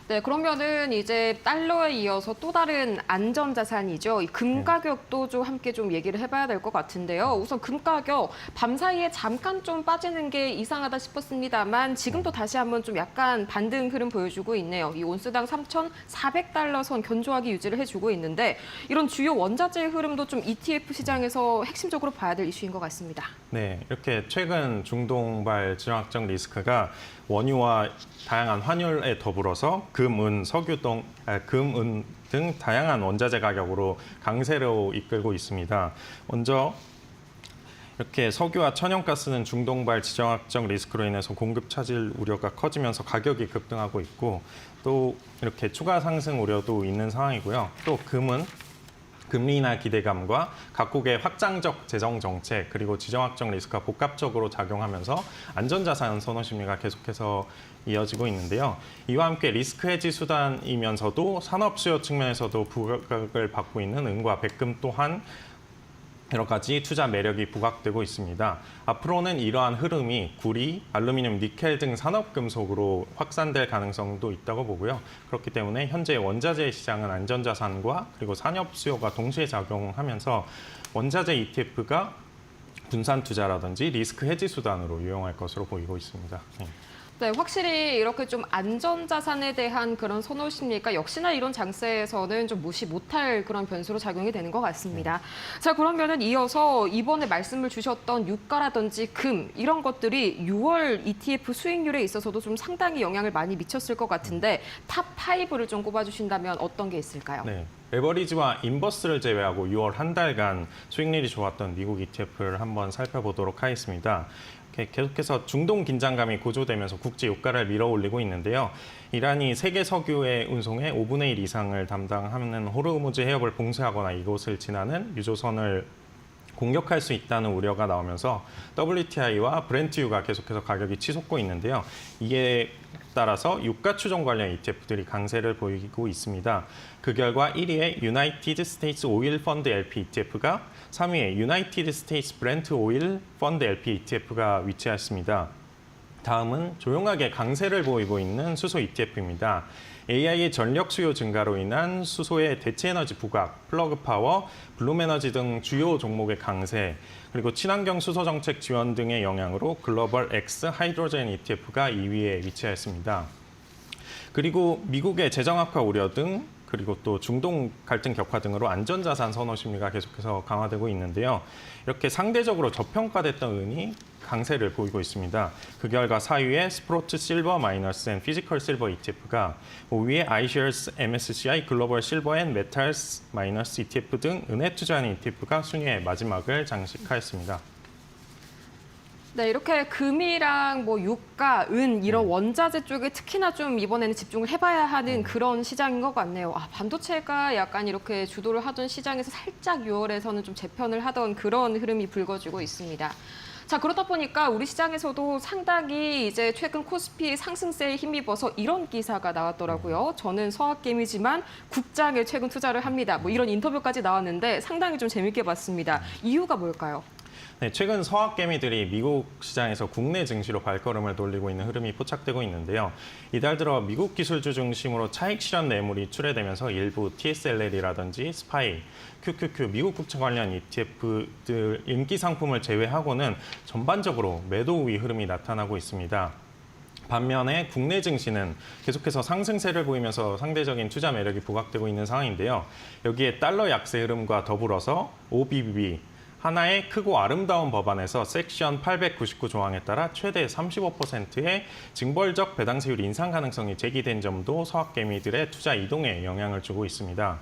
네, 그러면은 이제 달러에 이어서 또 다른 안전자산이죠. 이 금 가격도 좀 함께 좀 얘기를 해봐야 될 것 같은데요. 우선 금 가격 밤 사이에 잠깐 좀 빠지는 게 이상하다 싶었습니다만 지금도 다시 한번 좀 약간 반등 흐름 보여주고 있네요. 이 온스당 3,400달러 선 견조하게 유지를 해주고 있는데 이런 주요 원자재 흐름도 좀 ETF 시장에서 핵심적으로 봐야 될 이슈인 것 같습니다. 네, 이렇게 최근 중동발 지정학적 리스크가 원유와 다양한 환율에 더불어서 금, 은, 은 등 다양한 원자재 가격으로 강세로 이끌고 있습니다. 먼저 이렇게 석유와 천연가스는 중동발 지정학적 리스크로 인해서 공급 차질 우려가 커지면서 가격이 급등하고 있고 또 이렇게 추가 상승 우려도 있는 상황이고요. 또 금은 금리 인하 기대감과 각국의 확장적 재정 정책 그리고 지정학적 리스크가 복합적으로 작용하면서 안전자산 선호 심리가 계속해서 이어지고 있는데요. 이와 함께 리스크 해지 수단이면서도 산업 수요 측면에서도 부각을 받고 있는 은과 백금 또한 여러 가지 투자 매력이 부각되고 있습니다. 앞으로는 이러한 흐름이 구리, 알루미늄, 니켈 등 산업금속으로 확산될 가능성도 있다고 보고요. 그렇기 때문에 현재 원자재 시장은 안전자산과 그리고 산업 수요가 동시에 작용하면서 원자재 ETF가 분산 투자라든지 리스크 해지 수단으로 유용할 것으로 보이고 있습니다. 네, 확실히 이렇게 좀 안전자산에 대한 그런 선호 심리가 역시나 이런 장세에서는 좀 무시 못할 그런 변수로 작용이 되는 것 같습니다. 자, 그러면은 이어서 이번에 말씀을 주셨던 유가라든지 금 이런 것들이 6월 ETF 수익률에 있어서도 좀 상당히 영향을 많이 미쳤을 것 같은데 탑 5를 좀 꼽아주신다면 어떤 게 있을까요? 네. 레버리지와 인버스를 제외하고 6월 한 달간 수익률이 좋았던 미국 ETF를 한번 살펴보도록 하겠습니다. 계속해서 중동 긴장감이 고조되면서 국제 유가를 밀어올리고 있는데요. 이란이 세계 석유의 운송의 5분의 1 이상을 담당하는 호르무즈 해협을 봉쇄하거나 이곳을 지나는 유조선을 공격할 수 있다는 우려가 나오면서 WTI와 브렌트유가 계속해서 가격이 치솟고 있는데요. 이에 따라서 유가 추종 관련 ETF들이 강세를 보이고 있습니다. 그 결과 1위에 유나이티드 스테이츠 오일 펀드 LP ETF가 3위에 유나이티드 스테이츠 브렌트 오일 펀드 LP ETF가 위치했습니다. 다음은 조용하게 강세를 보이고 있는 수소 ETF입니다. AI의 전력 수요 증가로 인한 수소의 대체 에너지 부각, 플러그 파워, 블룸 에너지 등 주요 종목의 강세, 그리고 친환경 수소 정책 지원 등의 영향으로 글로벌 X 하이드로젠 ETF가 2위에 위치했습니다. 그리고 미국의 재정 악화 우려 등 그리고 또 중동 갈등 격화 등으로 안전자산 선호 심리가 계속해서 강화되고 있는데요. 이렇게 상대적으로 저평가됐던 은이 강세를 보이고 있습니다. 그 결과 4위에 스프로트 실버 마이너스 앤 피지컬 실버 ETF가 5위에 iShares MSCI 글로벌 실버 앤 메탈스 마이너스 ETF 등 은에 투자하는 ETF가 순위의 마지막을 장식하였습니다. 네, 이렇게 금이랑 뭐 유가, 은 이런 원자재 쪽에 특히나 좀 이번에는 집중을 해봐야 하는 그런 시장인 것 같네요. 아, 반도체가 약간 이렇게 주도를 하던 시장에서 살짝 6월에서는 좀 재편을 하던 그런 흐름이 불거지고 있습니다. 자, 그러다 보니까 우리 시장에서도 상당히 이제 최근 코스피 상승세에 힘입어서 이런 기사가 나왔더라고요. 저는 서학개미지만 국장에 최근 투자를 합니다. 뭐 이런 인터뷰까지 나왔는데 상당히 좀 재밌게 봤습니다. 이유가 뭘까요? 네, 최근 서학개미들이 미국 시장에서 국내 증시로 발걸음을 돌리고 있는 흐름이 포착되고 있는데요. 이달 들어 미국 기술주 중심으로 차익 실현 매물이 출회되면서 일부 TSLL이라든지 스파이, QQQ, 미국 국채 관련 ETF들 인기 상품을 제외하고는 전반적으로 매도 우위 흐름이 나타나고 있습니다. 반면에 국내 증시는 계속해서 상승세를 보이면서 상대적인 투자 매력이 부각되고 있는 상황인데요. 여기에 달러 약세 흐름과 더불어서 OBBB, 하나의 크고 아름다운 법안에서 섹션 899 조항에 따라 최대 35%의 징벌적 배당세율 인상 가능성이 제기된 점도 서학개미들의 투자 이동에 영향을 주고 있습니다.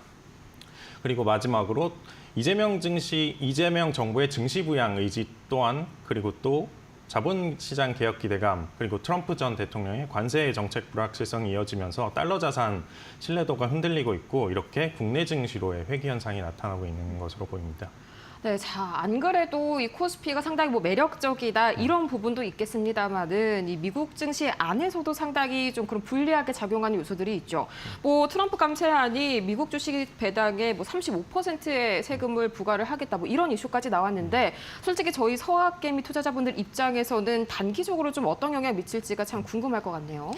그리고 마지막으로 이재명 정부의 증시 부양 의지 또한 그리고 또 자본시장 개혁 기대감 그리고 트럼프 전 대통령의 관세 정책 불확실성이 이어지면서 달러 자산 신뢰도가 흔들리고 있고 이렇게 국내 증시로의 회귀 현상이 나타나고 있는 것으로 보입니다. 네, 자, 안 그래도 이 코스피가 상당히 매력적이다 이런 부분도 있겠습니다만은 이 미국 증시 안에서도 상당히 좀 그런 불리하게 작용하는 요소들이 있죠. 트럼프 감세안이 미국 주식 배당에 35%의 세금을 부과를 하겠다 이런 이슈까지 나왔는데 솔직히 저희 서학개미 투자자분들 입장에서는 단기적으로 좀 어떤 영향 미칠지가 참 궁금할 것 같네요.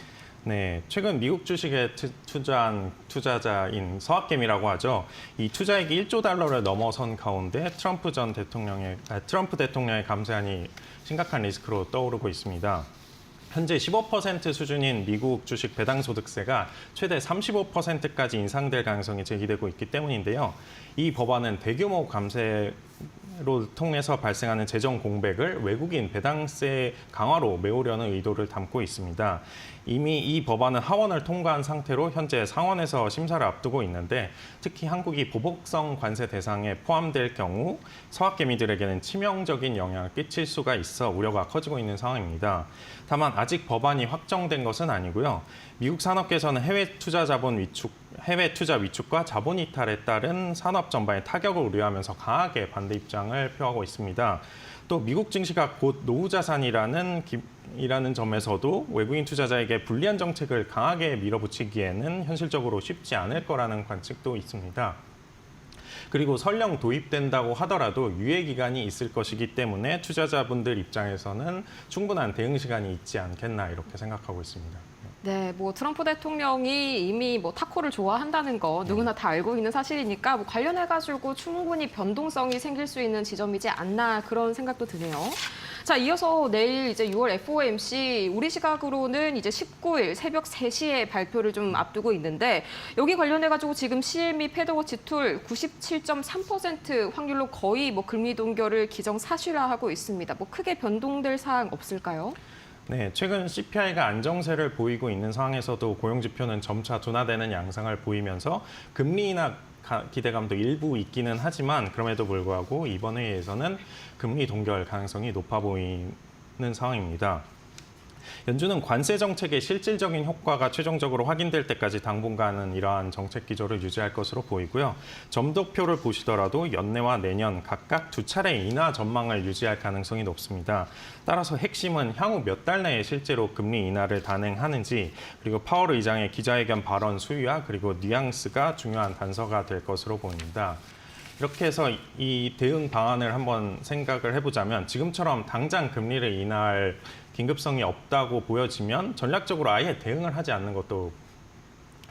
네, 최근 미국 주식에 투자한 투자자인 서학개미라고 하죠. 이 투자액이 1조 달러를 넘어선 가운데 트럼프 대통령의 감세안이 심각한 리스크로 떠오르고 있습니다. 현재 15% 수준인 미국 주식 배당소득세가 최대 35%까지 인상될 가능성이 제기되고 있기 때문인데요. 이 법안은 대규모 감세로 통해서 발생하는 재정 공백을 외국인 배당세 강화로 메우려는 의도를 담고 있습니다. 이미 이 법안은 하원을 통과한 상태로 현재 상원에서 심사를 앞두고 있는데 특히 한국이 보복성 관세 대상에 포함될 경우 서학개미들에게는 치명적인 영향을 끼칠 수가 있어 우려가 커지고 있는 상황입니다. 다만 아직 법안이 확정된 것은 아니고요. 미국 산업계에서는 해외 투자 위축과 자본 이탈에 따른 산업 전반에 타격을 우려하면서 강하게 반대 입장을 표하고 있습니다. 또 미국 증시가 곧 노후 자산이라는 점에서도 외국인 투자자에게 불리한 정책을 강하게 밀어붙이기에는 현실적으로 쉽지 않을 거라는 관측도 있습니다. 그리고 설령 도입된다고 하더라도 유예 기간이 있을 것이기 때문에 투자자분들 입장에서는 충분한 대응 시간이 있지 않겠나 이렇게 생각하고 있습니다. 네, 트럼프 대통령이 이미 타코를 좋아한다는 거 누구나 다 알고 있는 사실이니까 관련해가지고 충분히 변동성이 생길 수 있는 지점이지 않나 그런 생각도 드네요. 자, 이어서 내일 이제 6월 FOMC 우리 시각으로는 이제 19일 새벽 3시에 발표를 좀 앞두고 있는데 여기 관련해가지고 지금 CME 패드워치 툴 97.3% 확률로 거의 금리 동결을 기정사실화하고 있습니다. 크게 변동될 사항 없을까요? 네, 최근 CPI가 안정세를 보이고 있는 상황에서도 고용지표는 점차 둔화되는 양상을 보이면서 금리 인하 기대감도 일부 있기는 하지만 그럼에도 불구하고 이번 회의에서는 금리 동결 가능성이 높아 보이는 상황입니다. 연준은 관세 정책의 실질적인 효과가 최종적으로 확인될 때까지 당분간은 이러한 정책 기조를 유지할 것으로 보이고요. 점도표를 보시더라도 연내와 내년 각각 2차례 인하 전망을 유지할 가능성이 높습니다. 따라서 핵심은 향후 몇 달 내에 실제로 금리 인하를 단행하는지 그리고 파월 의장의 기자회견 발언 수위와 그리고 뉘앙스가 중요한 단서가 될 것으로 보입니다. 이렇게 해서 이 대응 방안을 한번 생각을 해보자면 지금처럼 당장 금리를 인하할 긴급성이 없다고 보여지면 전략적으로 아예 대응을 하지 않는 것도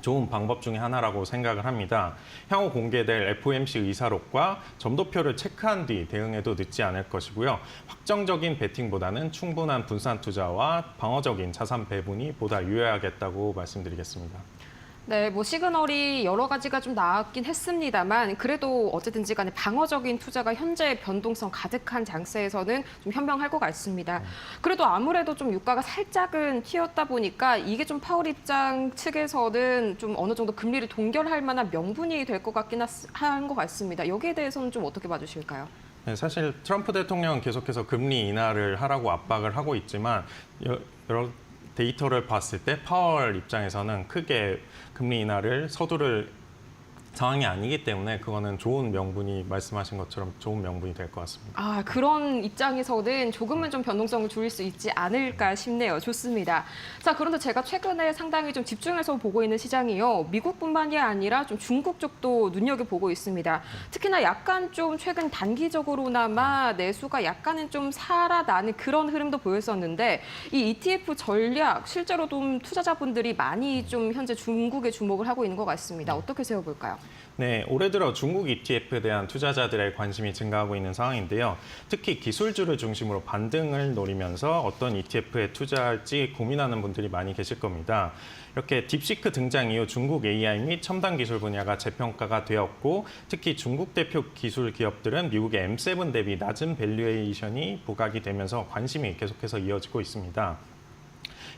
좋은 방법 중에 하나라고 생각을 합니다. 향후 공개될 FOMC 의사록과 점도표를 체크한 뒤 대응해도 늦지 않을 것이고요. 확정적인 베팅보다는 충분한 분산 투자와 방어적인 자산 배분이 보다 유효하겠다고 말씀드리겠습니다. 네, 시그널이 여러 가지가 좀 나왔긴 했습니다만 그래도 어쨌든지 간에 방어적인 투자가 현재 변동성 가득한 장세에서는 좀 현명할 것 같습니다. 그래도 아무래도 좀 유가가 살짝은 튀었다 보니까 이게 좀 파월 입장 측에서는 좀 어느 정도 금리를 동결할 만한 명분이 될 것 같긴 한 것 같습니다. 여기에 대해서는 좀 어떻게 봐주실까요? 네, 사실 트럼프 대통령은 계속해서 금리 인하를 하라고 압박을 하고 있지만 여러 데이터를 봤을 때 파월 입장에서는 크게 금리 인하를 서두를 상황이 아니기 때문에 그거는 좋은 명분이 말씀하신 것처럼 좋은 명분이 될 것 같습니다. 아, 그런 입장에서는 조금은 좀 변동성을 줄일 수 있지 않을까 싶네요. 좋습니다. 자, 그런데 제가 최근에 상당히 좀 집중해서 보고 있는 시장이요. 미국뿐만이 아니라 좀 중국 쪽도 눈여겨보고 있습니다. 특히나 약간 좀 최근 단기적으로나마 내수가 약간은 좀 살아나는 그런 흐름도 보였었는데 이 ETF 전략 실제로 좀 투자자분들이 많이 좀 현재 중국에 주목을 하고 있는 것 같습니다. 어떻게 세워볼까요? 네, 올해 들어 중국 ETF에 대한 투자자들의 관심이 증가하고 있는 상황인데요. 특히 기술주를 중심으로 반등을 노리면서 어떤 ETF에 투자할지 고민하는 분들이 많이 계실 겁니다. 이렇게 딥시크 등장 이후 중국 AI 및 첨단 기술 분야가 재평가가 되었고 특히 중국 대표 기술 기업들은 미국의 M7 대비 낮은 밸류에이션이 부각이 되면서 관심이 계속해서 이어지고 있습니다.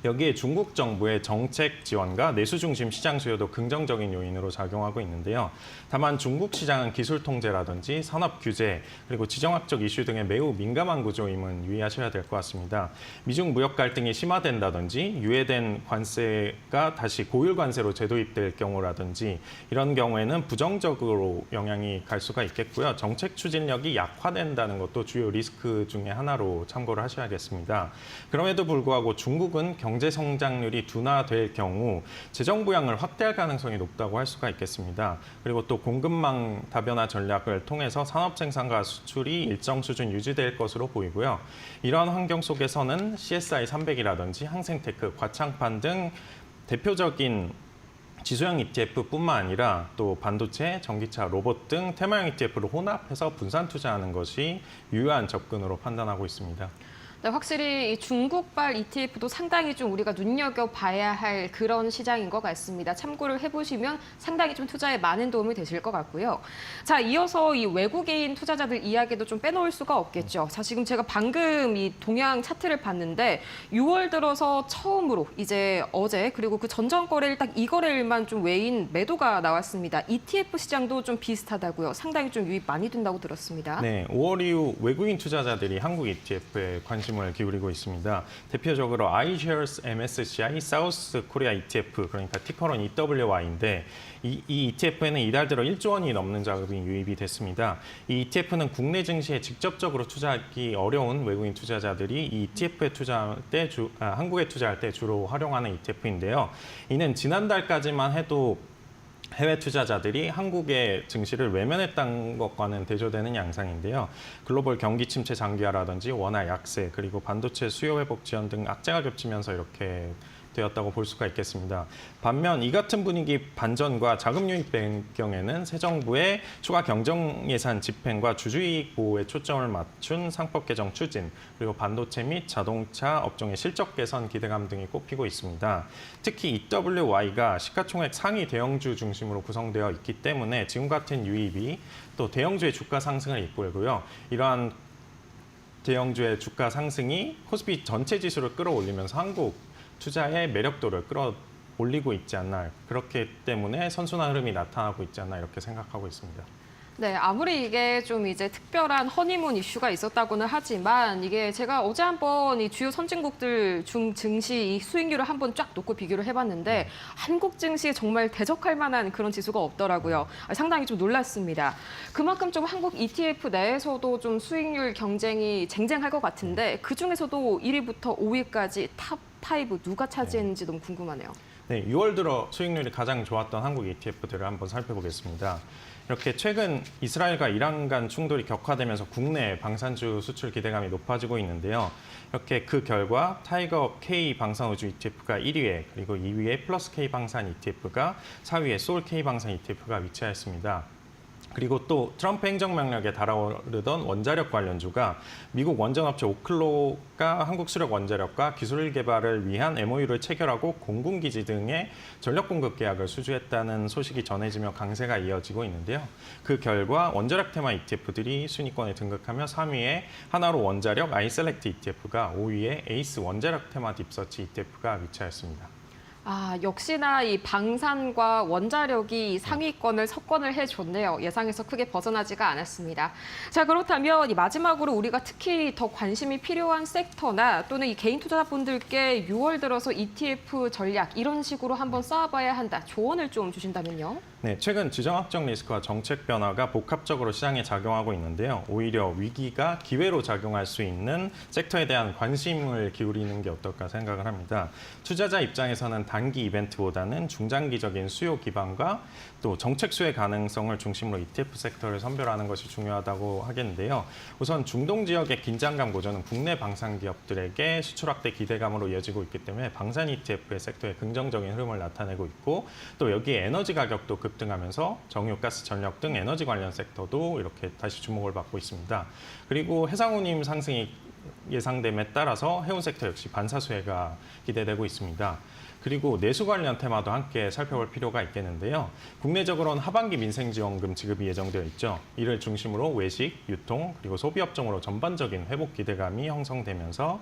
여기에 중국 정부의 정책 지원과 내수 중심 시장 수요도 긍정적인 요인으로 작용하고 있는데요. 다만 중국 시장은 기술 통제라든지 산업 규제 그리고 지정학적 이슈 등에 매우 민감한 구조임은 유의하셔야 될 것 같습니다. 미중 무역 갈등이 심화된다든지 유예된 관세가 다시 고율 관세로 재도입될 경우라든지 이런 경우에는 부정적으로 영향이 갈 수가 있겠고요. 정책 추진력이 약화된다는 것도 주요 리스크 중에 하나로 참고를 하셔야겠습니다. 그럼에도 불구하고 중국은 경제 성장률이 둔화될 경우 재정 부양을 확대할 가능성이 높다고 할 수가 있겠습니다. 그리고 또 공급망 다변화 전략을 통해서 산업 생산과 수출이 일정 수준 유지될 것으로 보이고요. 이러한 환경 속에서는 CSI 300이라든지 항생테크, 과창판 등 대표적인 지수형 ETF뿐만 아니라 또 반도체, 전기차, 로봇 등 테마형 ETF를 혼합해서 분산 투자하는 것이 유효한 접근으로 판단하고 있습니다. 네, 확실히 이 중국발 ETF도 상당히 좀 우리가 눈여겨봐야 할 그런 시장인 것 같습니다. 참고를 해보시면 상당히 좀 투자에 많은 도움이 되실 것 같고요. 자, 이어서 이 외국인 투자자들 이야기도 좀 빼놓을 수가 없겠죠. 자, 지금 제가 방금 이 동향 차트를 봤는데 6월 들어서 처음으로 이제 어제 그리고 그 전전 거래일 딱 이 거래일만 좀 외인 매도가 나왔습니다. ETF 시장도 좀 비슷하다고요. 상당히 좀 유입 많이 된다고 들었습니다. 네, 5월 이후 외국인 투자자들이 한국 ETF에 관심을 기울이고 있습니다. 대표적으로 iShares MSCI 사우스 코리아 ETF, 그러니까 티커론 EWY인데 이 ETF에는 이달 들어 1조 원이 넘는 자금이 유입이 됐습니다. 이 ETF는 국내 증시에 직접적으로 투자하기 어려운 외국인 투자자들이 이 ETF에 투자할 때 한국에 투자할 때 주로 활용하는 ETF인데요. 이는 지난달까지만 해도 해외 투자자들이 한국의 증시를 외면했던 것과는 대조되는 양상인데요. 글로벌 경기 침체 장기화라든지 원화 약세 그리고 반도체 수요 회복 지연 등 악재가 겹치면서 이렇게 되었다고 볼 수가 있겠습니다. 반면 이 같은 분위기 반전과 자금 유입 배경에는 새 정부의 추가 경정 예산 집행과 주주이익 보호에 초점을 맞춘 상법 개정 추진, 그리고 반도체 및 자동차 업종의 실적 개선 기대감 등이 꼽히고 있습니다. 특히 EWY가 시가총액 상위 대형주 중심으로 구성되어 있기 때문에 지금 같은 유입이 또 대형주의 주가 상승을 이끌고요. 이러한 대형주의 주가 상승이 코스피 전체 지수를 끌어올리면서 한국 투자의 매력도를 끌어올리고 있지 않나, 그렇기 때문에 선순환 흐름이 나타나고 있지 않나 이렇게 생각하고 있습니다. 네, 아무리 이게 좀 이제 특별한 허니문 이슈가 있었다고는 하지만 이게 제가 어제 한번 이 주요 선진국들 증시 이 수익률을 한번 쫙 놓고 비교를 해봤는데 한국 증시에 정말 대적할 만한 그런 지수가 없더라고요. 상당히 좀 놀랐습니다. 그만큼 좀 한국 ETF 내에서도 좀 수익률 경쟁이 쟁쟁할 것 같은데 그 중에서도 1위부터 5위까지 탑 5 누가 차지했는지 너무 궁금하네요. 네, 6월 들어 수익률이 가장 좋았던 한국 ETF들을 한번 살펴보겠습니다. 이렇게 최근 이스라엘과 이란 간 충돌이 격화되면서 국내 방산주 수출 기대감이 높아지고 있는데요. 이렇게 그 결과 타이거 K 방산우주 ETF가 1위에, 그리고 2위에 플러스 K 방산 ETF가 4위에 소울 K 방산 ETF가 위치하였습니다. 그리고 또 트럼프 행정명령에 달아오르던 원자력 관련주가 미국 원전업체 오클로가 한국 수력 원자력과 기술 개발을 위한 MOU를 체결하고 공군기지 등의 전력 공급 계약을 수주했다는 소식이 전해지며 강세가 이어지고 있는데요. 그 결과 원자력 테마 ETF들이 순위권에 등극하며 3위에 하나로 원자력 아이셀렉트 ETF가 5위에 에이스 원자력 테마 딥서치 ETF가 위치하였습니다. 역시나 이 방산과 원자력이 상위권을 석권을 해줬네요. 예상에서 크게 벗어나지가 않았습니다. 자, 그렇다면 이 마지막으로 우리가 특히 더 관심이 필요한 섹터나 또는 이 개인 투자자분들께 6월 들어서 ETF 전략 이런 식으로 한번 쌓아봐야 한다. 조언을 좀 주신다면요. 네, 최근 지정학적 리스크와 정책 변화가 복합적으로 시장에 작용하고 있는데요. 오히려 위기가 기회로 작용할 수 있는 섹터에 대한 관심을 기울이는 게 어떨까 생각을 합니다. 투자자 입장에서는 단기 이벤트보다는 중장기적인 수요 기반과 또 정책 수혜 가능성을 중심으로 ETF 섹터를 선별하는 것이 중요하다고 하겠는데요. 우선 중동 지역의 긴장감 고조는 국내 방산 기업들에게 수출 확대 기대감으로 이어지고 있기 때문에 방산 ETF의 섹터에 긍정적인 흐름을 나타내고 있고 또 여기에 에너지 가격도 급등하면서 정유, 가스, 전력 등 에너지 관련 섹터도 이렇게 다시 주목을 받고 있습니다. 그리고 해상운임 상승이 예상됨에 따라서 해운 섹터 역시 반사수혜가 기대되고 있습니다. 그리고 내수 관련 테마도 함께 살펴볼 필요가 있겠는데요. 국내적으로는 하반기 민생지원금 지급이 예정되어 있죠. 이를 중심으로 외식, 유통, 그리고 소비업종으로 전반적인 회복 기대감이 형성되면서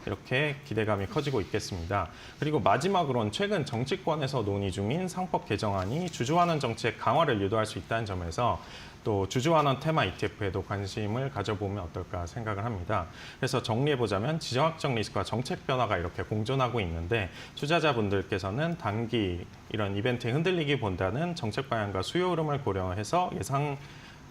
이렇게 기대감이 커지고 있겠습니다. 그리고 마지막으로는 최근 정치권에서 논의 중인 상법 개정안이 주주환원 정책 강화를 유도할 수 있다는 점에서 또 주주환원 테마 ETF에도 관심을 가져보면 어떨까 생각을 합니다. 그래서 정리해보자면 지정학적 리스크와 정책 변화가 이렇게 공존하고 있는데 투자자분들께서는 단기 이런 이벤트에 흔들리기보다는 정책 방향과 수요 흐름을 고려해서 예상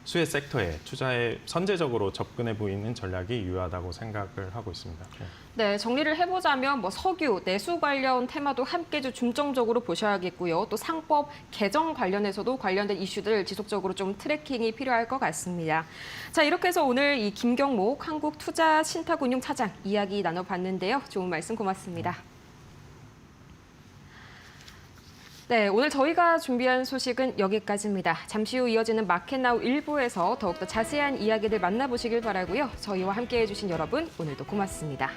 수혜 섹터에 투자에 선제적으로 접근해 보이는 전략이 유효하다고 생각을 하고 있습니다. 네, 정리를 해보자면 석유, 내수 관련 테마도 함께 좀 중점적으로 보셔야겠고요. 또 상법 개정 관련해서도 관련된 이슈들 지속적으로 좀 트래킹이 필요할 것 같습니다. 자, 이렇게 해서 오늘 이 김경목 한국투자신탁운용 차장 이야기 나눠봤는데요. 좋은 말씀 고맙습니다. 네, 오늘 저희가 준비한 소식은 여기까지입니다. 잠시 후 이어지는 마켓나우 1부에서 더욱더 자세한 이야기들 만나보시길 바라고요. 저희와 함께해 주신 여러분, 오늘도 고맙습니다.